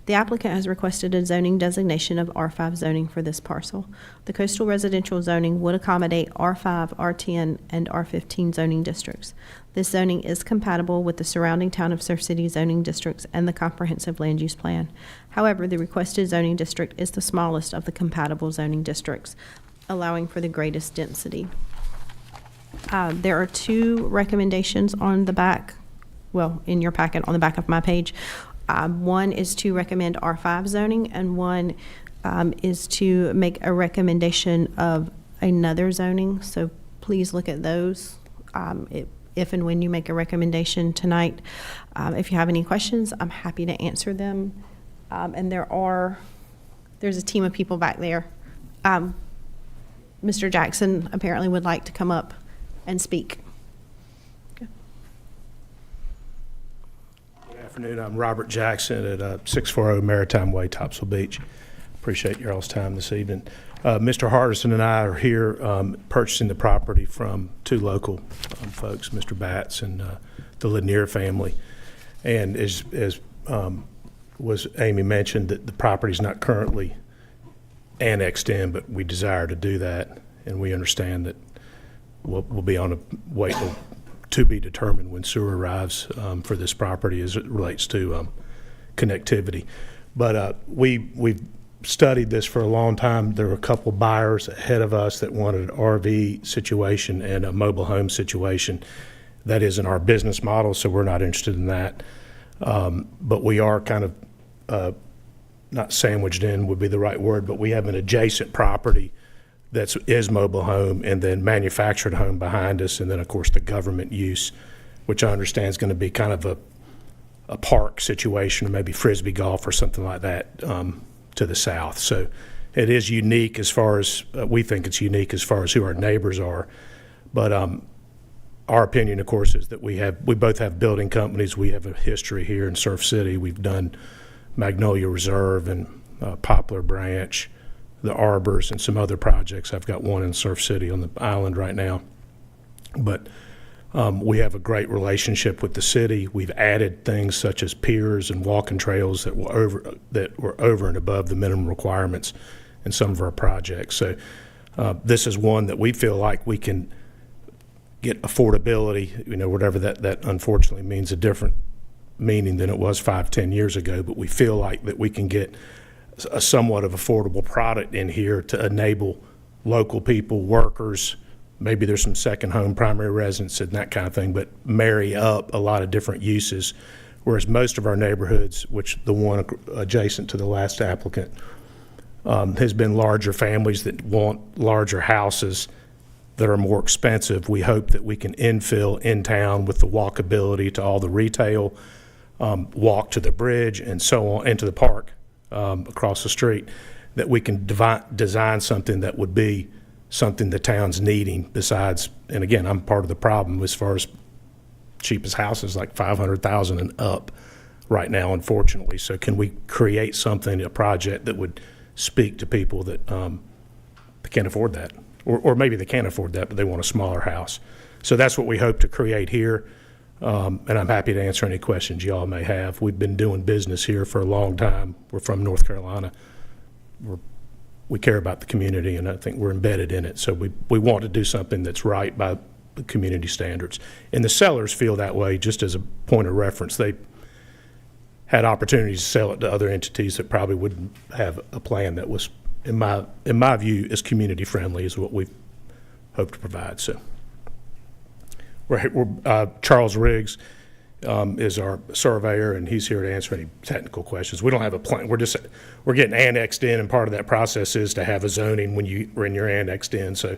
The applicant has requested a zoning designation of R5 zoning for this parcel. The coastal residential zoning would accommodate R5, R10, and R15 zoning districts. This zoning is compatible with the surrounding town of Surf City zoning districts and the comprehensive land use plan. However, the requested zoning district is the smallest of the compatible zoning districts, allowing for the greatest density. There are two recommendations on the back, well, in your packet on the back of my page. One is to recommend R5 zoning, and one is to make a recommendation of another zoning. So please look at those if and when you make a recommendation tonight. If you have any questions, I'm happy to answer them. And there's a team of people back there. Mr. Jackson apparently would like to come up and speak. Good afternoon. I'm Robert Jackson at 640 Maritime Way, Topsail Beach. Appreciate your all's time this evening. Mr. Hardison and I are here purchasing the property from two local folks, Mr. Batts and the Lanier family. And as was Amy mentioned, that the property is not currently annexed in, but we desire to do that, and we understand that we'll be on a wait to be determined when sewer arrives for this property as it relates to connectivity. But we've studied this for a long time. There were a couple buyers ahead of us that wanted an RV situation and a mobile home situation. That isn't our business model, so we're not interested in that. But we are kind of, not sandwiched in would be the right word, but we have an adjacent property that is mobile home, and then manufactured home behind us, and then of course the government use, which I understand is going to be kind of a park situation, or maybe frisbee golf or something like that to the south. So it is unique as far as we think it's unique as far as who our neighbors are. But our opinion, of course, is that we both have building companies. We have a history here in Surf City. We've done Magnolia Reserve and Poplar Branch, the Arbors, and some other projects. I've got one in Surf City on the island right now. But we have a great relationship with the city. We've added things such as piers and walking trails that were over and above the minimum requirements in some of our projects. So this is one that we feel like we can get affordability, whatever that unfortunately means, a different meaning than it was 5-10 years ago, but we feel like that we can get a somewhat of affordable product in here to enable local people, workers, maybe there's some second home primary residents and that kind of thing, but marry up a lot of different uses, whereas most of our neighborhoods, which the one adjacent to the last applicant, has been larger families that want larger houses that are more expensive. We hope that we can infill in town with the walkability to all the retail, walk to the bridge and so on, into the park across the street, that we can design something that would be something the town's needing besides, and again, I'm part of the problem as far as cheapest houses like $500,000 and up right now, unfortunately. So can we create something, a project that would speak to people that can't afford that? Or maybe they can't afford that, but they want a smaller house. So that's what we hope to create here. And I'm happy to answer any questions y'all may have. We've been doing business here for a long time. We're from North Carolina. We care about the community, and I think we're embedded in it. So we want to do something that's right by the community standards. And the sellers feel that way, just as a point of reference. They had opportunities to sell it to other entities that probably wouldn't have a plan that was, in my view, as community friendly as what we hope to provide. So, Charles Riggs is our surveyor, and he's here to answer any technical questions. We don't have a plan. We're getting annexed in, and part of that process is to have a zoning when you're annexed in. So,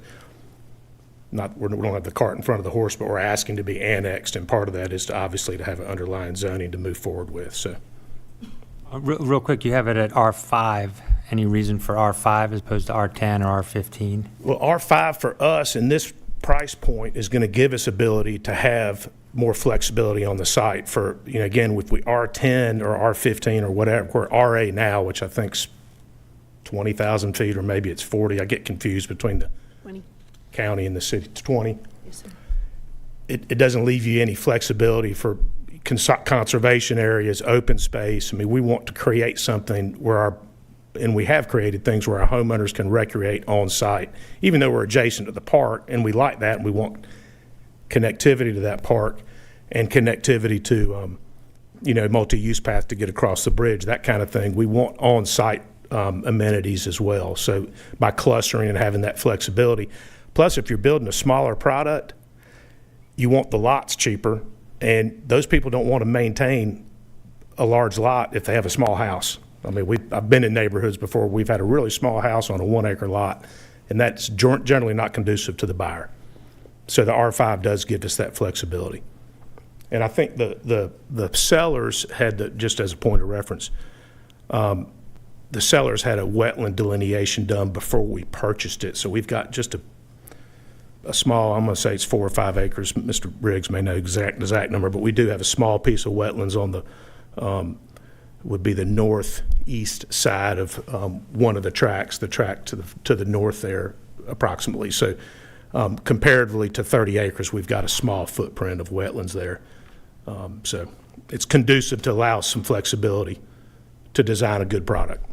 we don't have the cart in front of the horse, but we're asking to be annexed, and part of that is to obviously to have an underlying zoning to move forward with. So, Real quick, you have it at R5. Any reason for R5 as opposed to R10 or R15? well, R5 for us in this price point is going to give us ability to have more flexibility on the site for, again, if we R10 or R15 or whatever, we're RA now, which I think's 20,000 feet, or maybe it's 40. I get confused between the 20. County and the city. It's 20. Yes, sir. It doesn't leave you any flexibility for conservation areas, open space. I mean, we want to create something where and we have created things where our homeowners can recreate on site, even though we're adjacent to the park, and we like that, and we want connectivity to that park and connectivity to, multi-use path to get across the bridge, that kind of thing. We want on-site amenities as well. So by clustering and having that flexibility, plus if you're building a smaller product, you want the lots cheaper, and those people don't want to maintain a large lot if they have a small house. I mean, I've been in neighborhoods before. We've had a really small house on a 1 acre lot, and that's generally not conducive to the buyer. So the R5 does give us that flexibility. And I think the sellers had, just as a point of reference, the sellers had a wetland delineation done before we purchased it. So we've got just a small, I'm going to say it's 4 or 5 acres. Mr. Briggs may know exact number, but we do have a small piece of wetlands on the, would be the northeast side of one of the tracks, the track to the north there approximately. So comparatively to 30 acres, we've got a small footprint of wetlands there. So it's conducive to allow some flexibility to design a good product.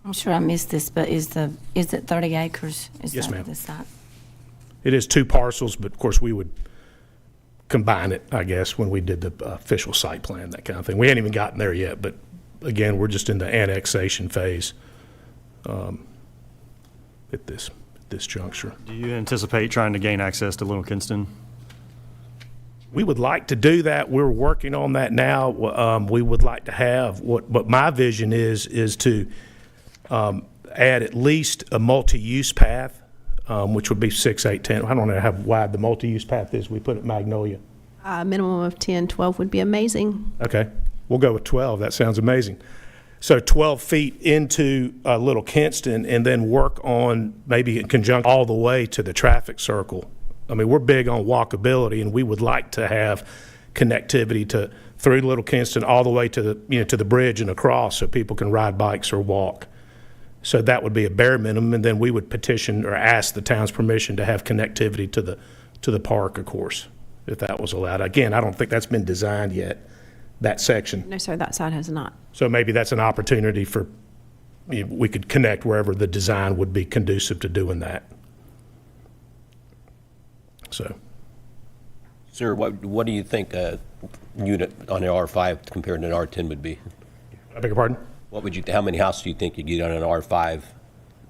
I'm sure I missed this, but is it 30 acres? Yes, ma'am. The site? It is 2 parcels, but of course we would combine it, I guess, when we did the official site plan, that kind of thing. We ain't even gotten there yet, but again, we're just in the annexation phase at this juncture. Do you anticipate trying to gain access to Little Kinston? We would like to do that. We're working on that now. We would like to have what my vision is to add at least a multi-use path, which would be 6, 8, 10. I don't know how wide the multi-use path is. We put it Magnolia. Minimum of 10, 12 would be amazing. Okay, we'll go with 12. That sounds amazing. So 12 feet into Little Kinston, and then work on maybe in conjunction all the way to the traffic circle. I mean, we're big on walkability, and we would like to have connectivity through Little Kinston all the way to the bridge and across, so people can ride bikes or walk. So that would be a bare minimum, and then we would petition or ask the town's permission to have connectivity to the park, of course, if that was allowed. Again, I don't think that's been designed yet, that section. No, sir, that side has not. So maybe that's an opportunity for, we could connect wherever the design would be conducive to doing that. So. Sir, what do you think a unit on an R5 compared to an R10 would be? I beg your pardon? How many houses do you think you get on an R5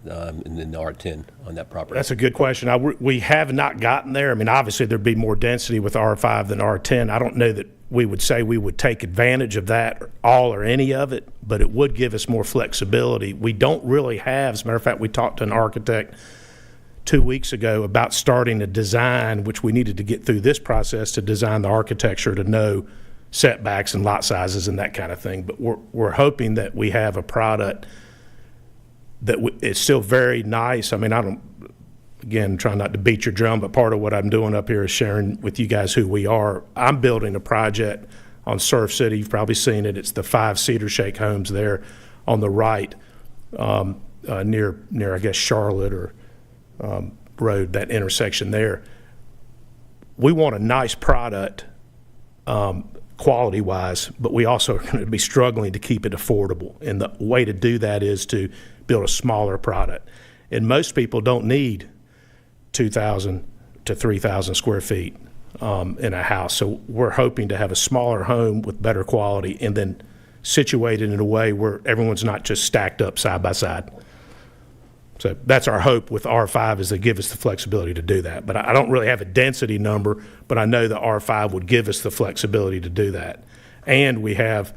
and then the R10 on that property? That's a good question. We have not gotten there. I mean, obviously there'd be more density with R5 than R10. I don't know that we would say we would take advantage of that, all or any of it, but it would give us more flexibility. We don't really have, as a matter of fact, we talked to an architect 2 weeks ago about starting a design, which we needed to get through this process to design the architecture to know setbacks and lot sizes and that kind of thing. But we're hoping that we have a product that is still very nice. I mean, again, trying not to beat your drum, but part of what I'm doing up here is sharing with you guys who we are. I'm building a project on Surf City. You've probably seen it. It's the 5 Cedar Shake homes there on the right, near I guess Charlotte or Road, that intersection there. We want a nice product, quality-wise, but we also are going to be struggling to keep it affordable. And the way to do that is to build a smaller product. And most people don't need 2,000 to 3,000 square feet in a house. So we're hoping to have a smaller home with better quality and then situated in a way where everyone's not just stacked up side by side. So that's our hope with R5, is to give us the flexibility to do that. But I don't really have a density number, but I know the R5 would give us the flexibility to do that. And we have,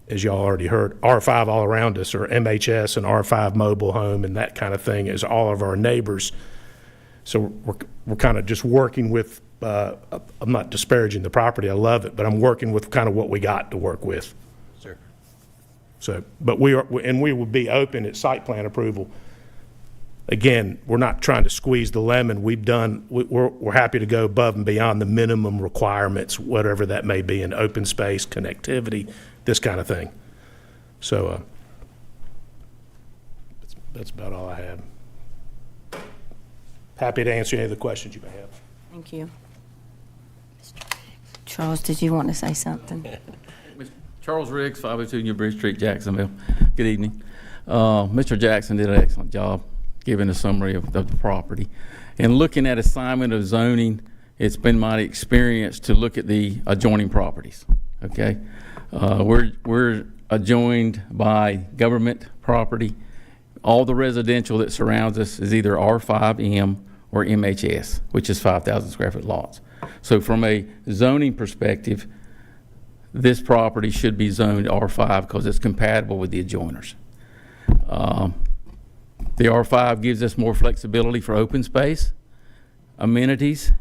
as y'all already heard, R5 all around us, or MHS and R5 mobile home and that kind of thing, is all of our neighbors. So we're kind of just working with, I'm not disparaging the property, I love it, but I'm working with kind of what we got to work with. Sir. So, but we would be open at site plan approval. Again, we're not trying to squeeze the lemon. We're happy to go above and beyond the minimum requirements, whatever that may be, in open space, connectivity, this kind of thing. So that's about all I have. Happy to answer any of the questions you may have. Thank you. Charles, did you want to say something? Charles Riggs, 502 New Bridge Street, Jacksonville. Good evening. Mr. Jackson did an excellent job giving a summary of the property. And looking at assignment of zoning, it's been my experience to look at the adjoining properties, okay? We're adjoined by government property. All the residential that surrounds us is either R5M or MHS, which is 5,000 square foot lots. So from a zoning perspective, this property should be zoned R5 because it's compatible with the adjoiners. The R5 gives us more flexibility for open space, amenities,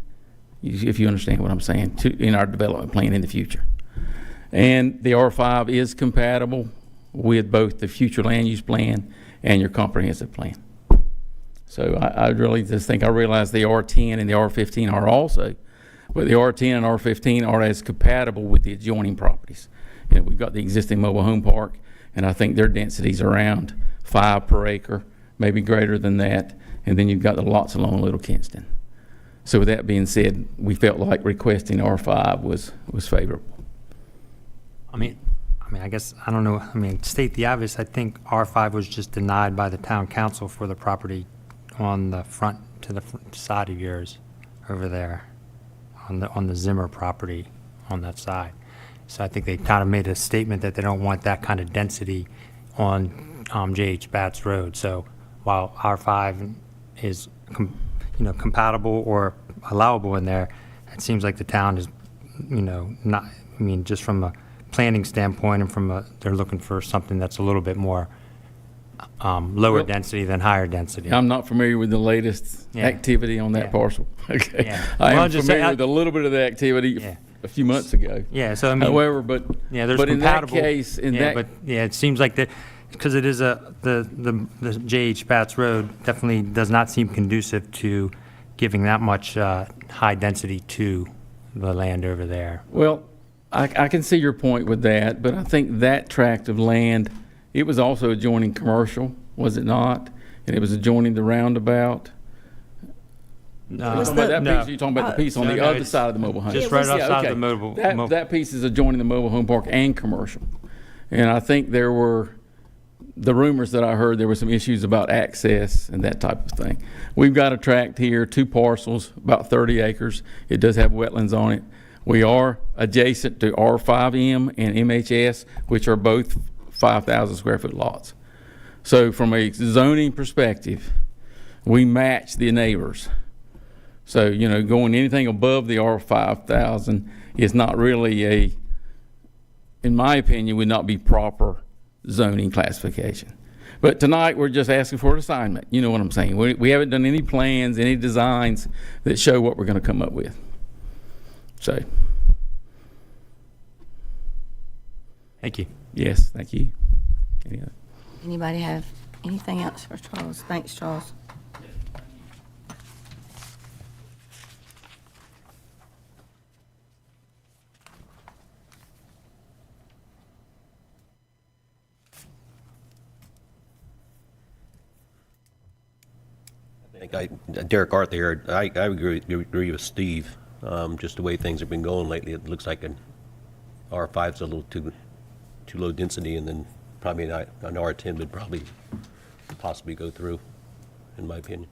if you understand what I'm saying, in our development plan in the future. And the R5 is compatible with both the future land use plan and your comprehensive plan. So I really just think, I realize the R10 and the R15 are also, but the R10 and R15 are as compatible with the adjoining properties. You know, we've got the existing mobile home park, and I think their density's around 5 per acre, maybe greater than that, and then you've got the lots along Little Kingston. So with that being said, we felt like requesting R5 was favorable. I mean, I guess, I don't know, to state the obvious, I think R5 was just denied by the town council for the property on the front, to the side of yours, over there, on the Zimmer property on that side. So I think they kind of made a statement that they don't want that kind of density on J.H. Batts Road. So while R5 is, compatible or allowable in there, it seems like the town is, not, just from a planning standpoint and they're looking for something that's a little bit more lower density than higher density. I'm not familiar with the latest activity on that parcel. Okay. Yeah. I Well, am just familiar say- with a little bit of the activity a few months ago. Yeah, so However, but there's but in that compatible. case, It seems like that, because it is the J.H. Batts Road definitely does not seem conducive to giving that much high density to the land over there. Well, I can see your point with that, but I think that tract of land, it was also adjoining commercial, was it not? And it was adjoining the roundabout. You're talking about that piece, or you're talking about the piece on the other side of the mobile home? Just right outside of the mobile. That piece is adjoining the mobile home park and commercial. And I think there were, the rumors that I heard, there were some issues about access and that type of thing. We've got a tract here, 2 parcels, about 30 acres. It does have wetlands on it. We are adjacent to R5M and MHS, which are both 5,000 square foot lots. So from a zoning perspective, we match the neighbors. So, going anything above the R5,000 is not really in my opinion, would not be proper zoning classification. But tonight, we're just asking for an assignment. You know what I'm saying? We haven't done any plans, any designs that show what we're going to come up with. So. Thank you. Yes, thank you. Anybody have anything else for Charles? Thanks, Charles. Derek Arthur, I agree with Steve. Just the way things have been going lately, it looks like an R5's a little too low density, and then probably an R10 would probably possibly go through, in my opinion.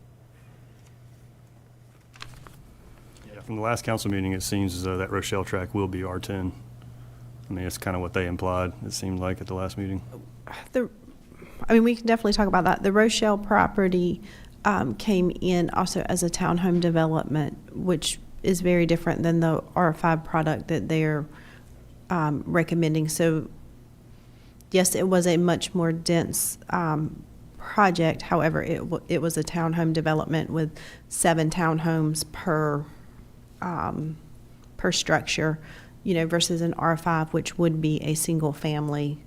From the last council meeting, it seems as though that Rochelle tract will be R10. I mean, it's kind of what they implied, it seemed like, at the last meeting. We can definitely talk about that. The Rochelle property came in also as a townhome development, which is very different than the R5 product that they're recommending. So, yes, it was a much more dense project. However, it was a townhome development with 7 townhomes per structure, versus an R5, which would be a single-family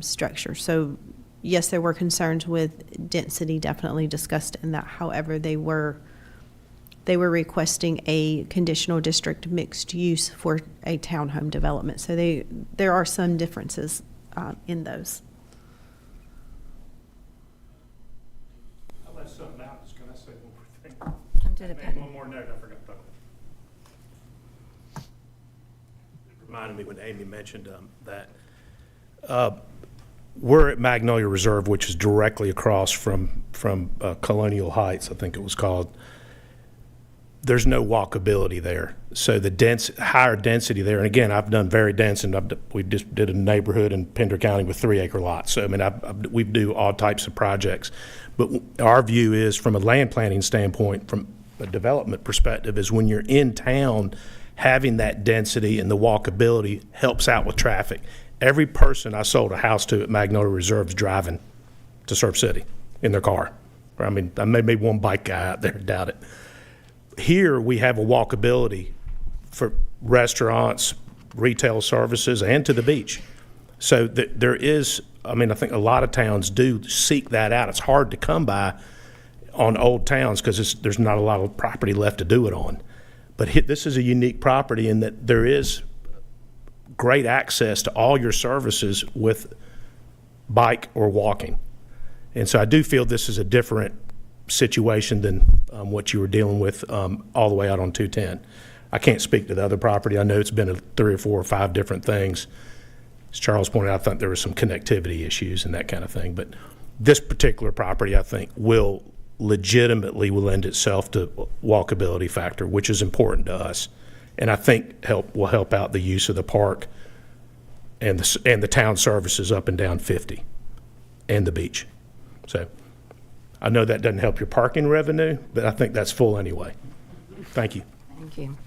structure. So, yes, there were concerns with density, definitely discussed in that. However, they were requesting a conditional district mixed use for a townhome development. So there are some differences in those. I left something out. Can I say one more thing? Come to the podium. One more note I forgot about. It reminded me when Amy mentioned that we're at Magnolia Reserve, which is directly across from Colonial Heights, I think it was called. There's no walkability there. So the higher density there, and again, I've done very dense, and we just did a neighborhood in Pender County with 3-acre lots. So, we do all types of projects. But our view is, from a land planning standpoint, from a development perspective, is when you're in town, having that density and the walkability helps out with traffic. Every person I sold a house to at Magnolia Reserve is driving to Surf City in their car. I may be one bike guy out there, doubt it. Here, we have a walkability for restaurants, retail services, and to the beach. So there is, I think a lot of towns do seek that out. It's hard to come by on old towns because there's not a lot of property left to do it on. But this is a unique property in that there is great access to all your services with bike or walking. And so I do feel this is a different situation than what you were dealing with all the way out on 210. I can't speak to the other property. I know it's been 3 or 4 or 5 different things. As Charles pointed out, I think there were some connectivity issues and that kind of thing. But this particular property, I think, will lend itself to walkability factor, which is important to us. And I think will help out the use of the park and the town services up and down 50 and the beach. So I know that doesn't help your parking revenue, but I think that's full anyway. Thank you. Thank you.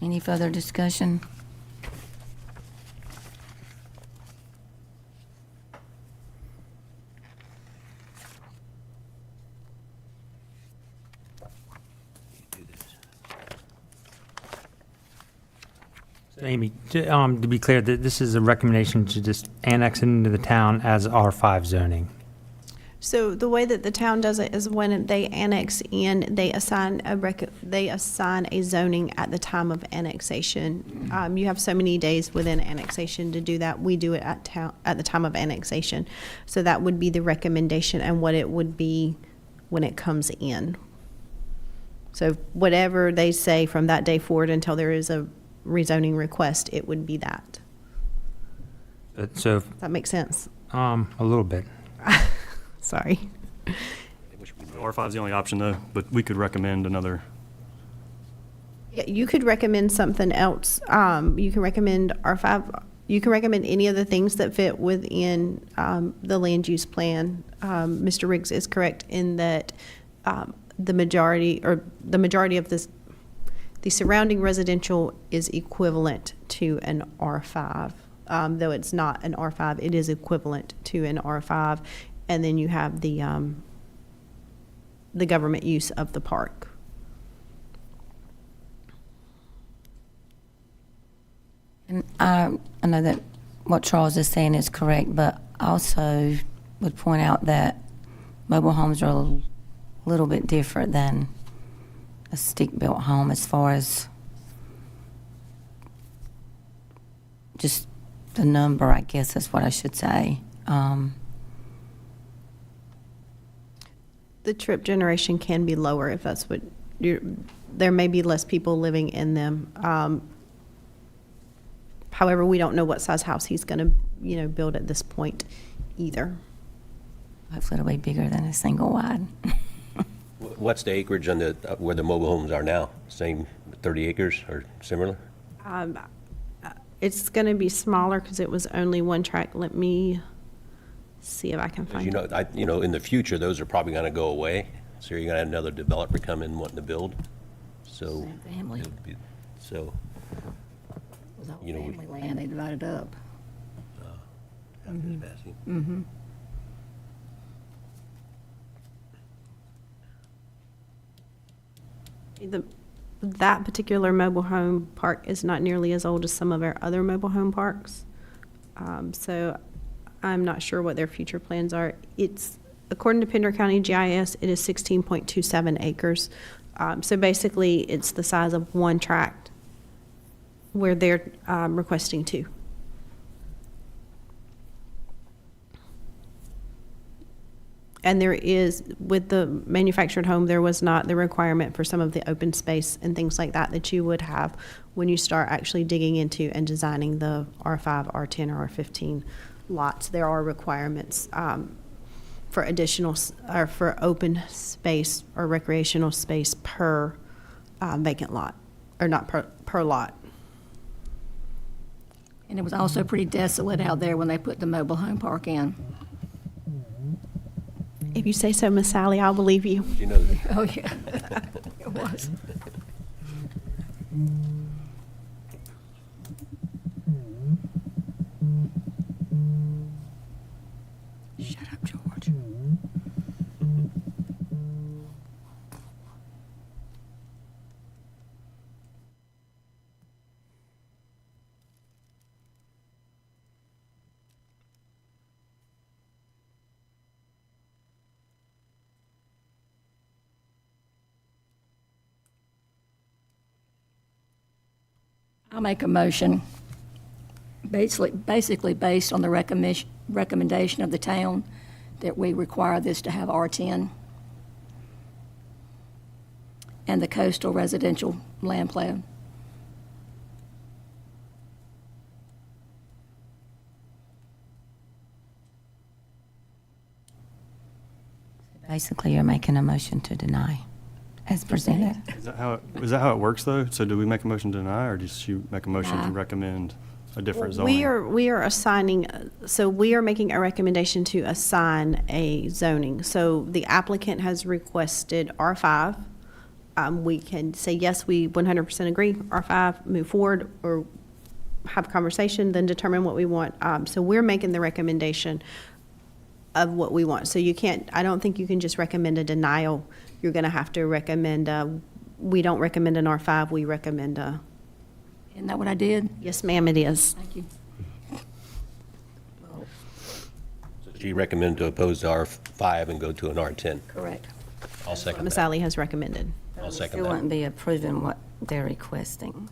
Any further discussion? Amy, to be clear, this is a recommendation to just annex it into the town as R5 zoning. So the way that the town does it is when they annex in, they assign a zoning at the time of annexation. You have so many days within annexation to do that. We do it at the time of annexation. So that would be the recommendation and what it would be when it comes in. So whatever they say from that day forward until there is a rezoning request, it would be that. So Does that make sense? a little bit. Sorry. R5 is the only option, though, but we could recommend another. Yeah, you could recommend something else. You can recommend R5. You can recommend any of the things that fit within the land use plan. Mr. Riggs is correct in that the majority of this, the surrounding residential is equivalent to an R5. Though it's not an R5, it is equivalent to an R5. And then you have the government use of the park. And I know that what Charles is saying is correct, but I also would point out that mobile homes are a little bit different than a stick-built home as far as just the number, I guess is what I should say. The trip generation can be lower if that's what you're, there may be less people living in them. However, we don't know what size house he's going to, build at this point either. Hopefully it'll be bigger than a single wide. What's the acreage on the, where the mobile homes are now? Same 30 acres or similar? It's going to be smaller because it was only one track. Let me see if I can Because find it. in the future, those are probably going to go away. So you're going to have another developer come in wanting to build. So, Same family. it would be- so, It was all You know, we- family land, they divided up. I'm just asking. That particular mobile home park is not nearly as old as some of our other mobile home parks. So I'm not sure what their future plans are. It's, according to Pender County GIS, it is 16.27 acres. So basically, it's the size of one tract where they're requesting two. And there is, with the manufactured home, there was not the requirement for some of the open space and things like that that you would have when you start actually digging into and designing the R5, R10, or R15 lots. There are requirements for additional, or for open space or recreational space per vacant lot, or not per lot. And it was also pretty desolate out there when they put the mobile home park in. If you say so, Miss Sally, I'll believe you. You know, Oh, yeah. It was. Shut up, George. I'll make a motion, basically based on the recommendation of the town, that we require this to have R10 and the coastal residential land plan. Basically, you're making a motion to deny as presented. Is that how it works, though? So do we make a motion to deny, or just you make a motion to Deny. recommend a different zoning? We are assigning, so we are making a recommendation to assign a zoning. So the applicant has requested R5. We can say, yes, we 100% agree, R5, move forward, or have a conversation, then determine what we want. So we're making the recommendation of what we want. So you can't, I don't think you can just recommend a denial. You're going to have to recommend, we don't recommend an R5, we recommend a, Isn't that what I did? yes, ma'am, it is. Thank you. so do you recommend to oppose to R5 and go to an R10? Correct. I'll second Miss that. Sally has recommended. I'll second Still that. wouldn't be approving what they're requesting.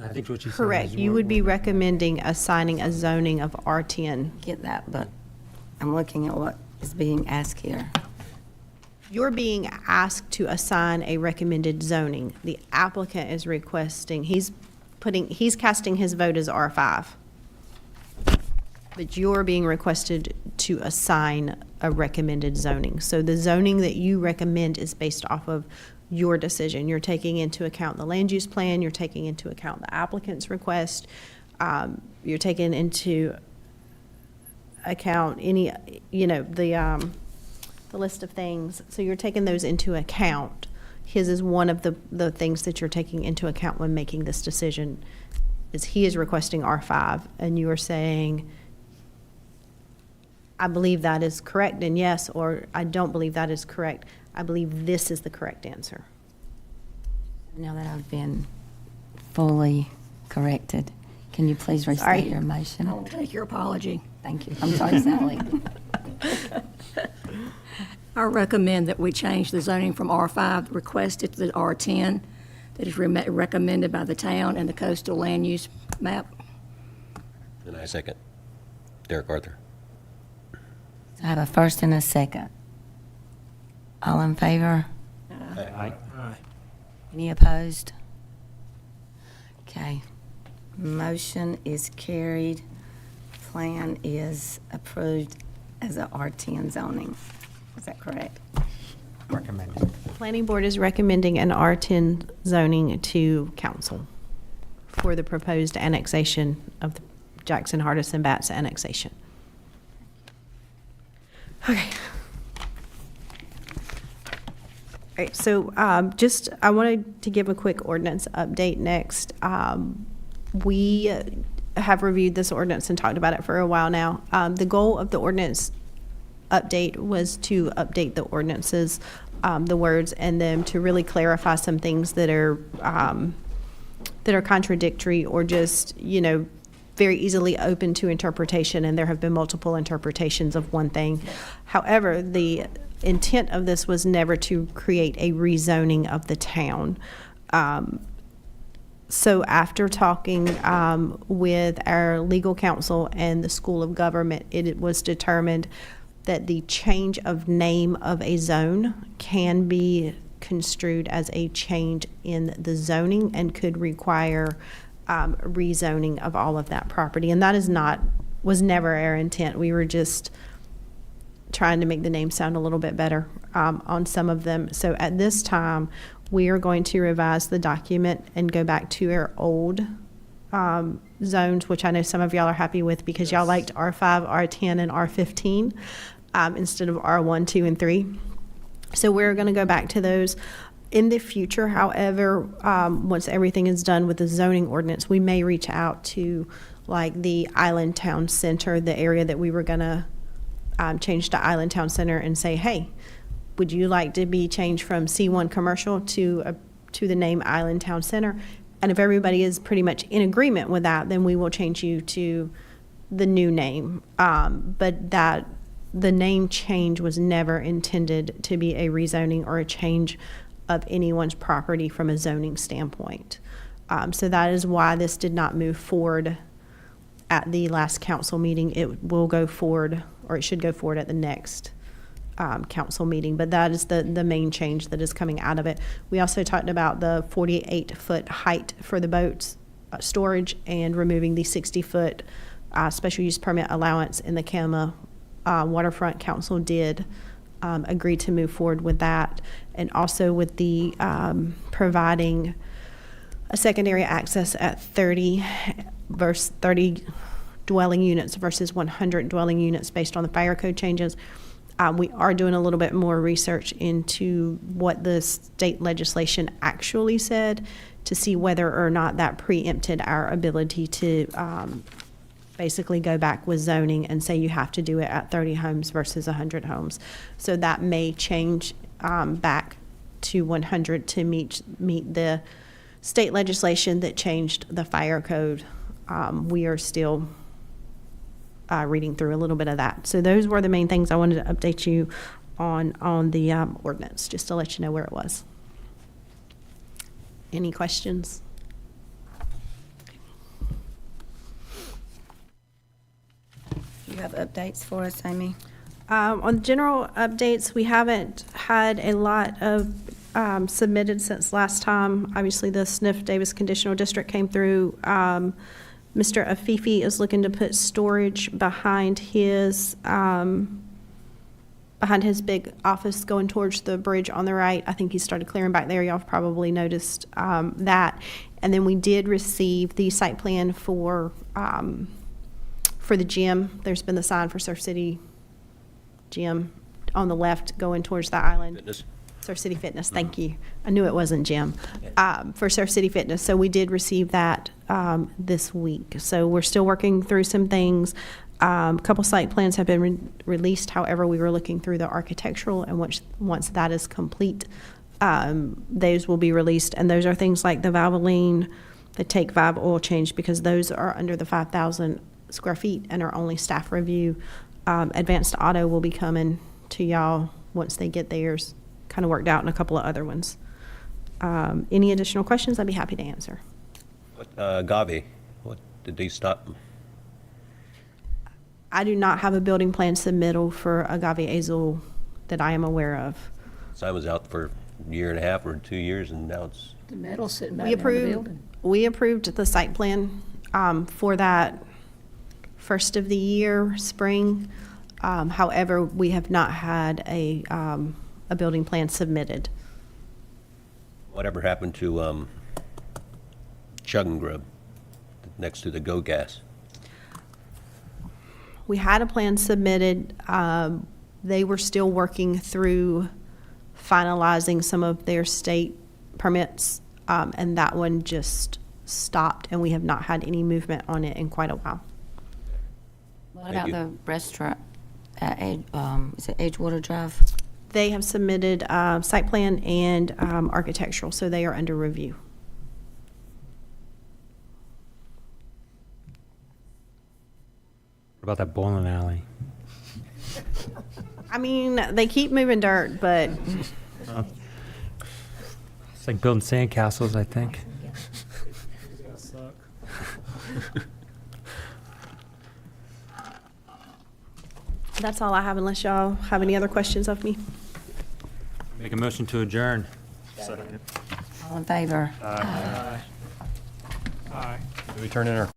I think what you said Correct. is You we're- would be recommending assigning a zoning of R10. Get that, but I'm looking at what is being asked here. You're being asked to assign a recommended zoning. The applicant is requesting, he's casting his vote as R5. But you're being requested to assign a recommended zoning. So the zoning that you recommend is based off of your decision. You're taking into account the land use plan, you're taking into account the applicant's request, you're taking into account any, the list of things. So you're taking those into account. His is one of the things that you're taking into account when making this decision, is he is requesting R5, and you are saying, I believe that is correct, and yes, or I don't believe that is correct. I believe this is the correct answer. Now that I've been fully corrected, can you please Sorry. restate your motion? I will take your apology. Thank you. I'm sorry, Sally. I recommend that we change the zoning from R5 requested to the R10 that is recommended by the town and the coastal land use map. And I second. Derek Arthur. I have a first and a second. All in favor? Aye. Any opposed? Okay. Motion is carried. Plan is approved as a R10 zoning. Is that correct? Recommended. Planning Board is recommending an R10 zoning to council for the proposed annexation of the Jackson, Hardison, Batts annexation. Okay. All right, so I wanted to give a quick ordinance update next. We have reviewed this ordinance and talked about it for a while now. The goal of the ordinance update was to update the ordinances, the words in them, to really clarify some things that are contradictory or just, very easily open to interpretation, and there have been multiple interpretations of one thing. However, the intent of this was never to create a rezoning of the town. So after talking with our legal counsel and the School of Government, it was determined that the change of name of a zone can be construed as a change in the zoning and could require rezoning of all of that property. And that was never our intent. We were just trying to make the name sound a little bit better on some of them. So at this time, we are going to revise the document and go back to our old zones, which I know some of y'all are happy with because y'all liked R5, R10, and R15 instead of R1, 2, and 3. So we're going to go back to those. In the future, however, once everything is done with the zoning ordinance, we may reach out to like the Island Town Center, the area that we were going to change to Island Town Center, and say, hey, would you like to be changed from C1 commercial to the name Island Town Center? And if everybody is pretty much in agreement with that, then we will change you to the new name. But that the name change was never intended to be a rezoning or a change of anyone's property from a zoning standpoint. So that is why this did not move forward at the last council meeting. It will go forward, or it should go forward at the next council meeting. But that is the main change that is coming out of it. We also talked about the 48-foot height for the boats storage and removing the 60-foot special use permit allowance in the Kama waterfront. Council did agree to move forward with that, and also with the providing a secondary access at 30 dwelling units versus 100 dwelling units based on the fire code changes. We are doing a little bit more research into what the state legislation actually said to see whether or not that preempted our ability to basically go back with zoning and say you have to do it at 30 homes versus 100 homes. So that may change back to 100 to meet the state legislation that changed the fire code. We are still reading through a little bit of that. So those were the main things I wanted to update you on the ordinance, just to let you know where it was. Any questions? Do you have updates for us, Amy? On general updates, we haven't had a lot of submitted since last time. Obviously, the Sniff Davis Conditional District came through. Mr. Afifi is looking to put storage behind his big office going towards the bridge on the right. I think he started clearing back there. Y'all have probably noticed that. And then we did receive the site plan for the gym. There's been the sign for Surf City Gym on the left going towards the island. Fitness. Surf City Fitness, thank you. I knew it wasn't gym. For Surf City Fitness. So we did receive that this week. So we're still working through some things. A couple site plans have been released. However, we were looking through the architectural, and once that is complete, those will be released. And those are things like the Valvoline, the Take 5 oil change, because those are under the 5,000 square feet and are only staff review. Advanced Auto will be coming to y'all once they get theirs kind of worked out, and a couple of other ones. Any additional questions, I'd be happy to answer. Gavi, what did they stop? I do not have a building plan submittal for Agave Azul that I am aware of. Sign was out for year and a half or 2 years, and now it's, The metal's sitting back We there in the approved, building. we approved the site plan for that first of the year, spring. However, we have not had a building plan submitted. whatever happened to Chug and Grub next to the Go Gas? We had a plan submitted. They were still working through finalizing some of their state permits, and that one just stopped, and we have not had any movement on it in quite a while. What Thank about you. the restaurant at, is it Edgewater Drive? They have submitted site plan and architectural, so they are under review. What about that bowling alley? I mean, they keep moving dirt, but It's like building sandcastles, I think. that's all I have unless y'all have any other questions of me. Make a motion to adjourn. All in favor? Do we turn in our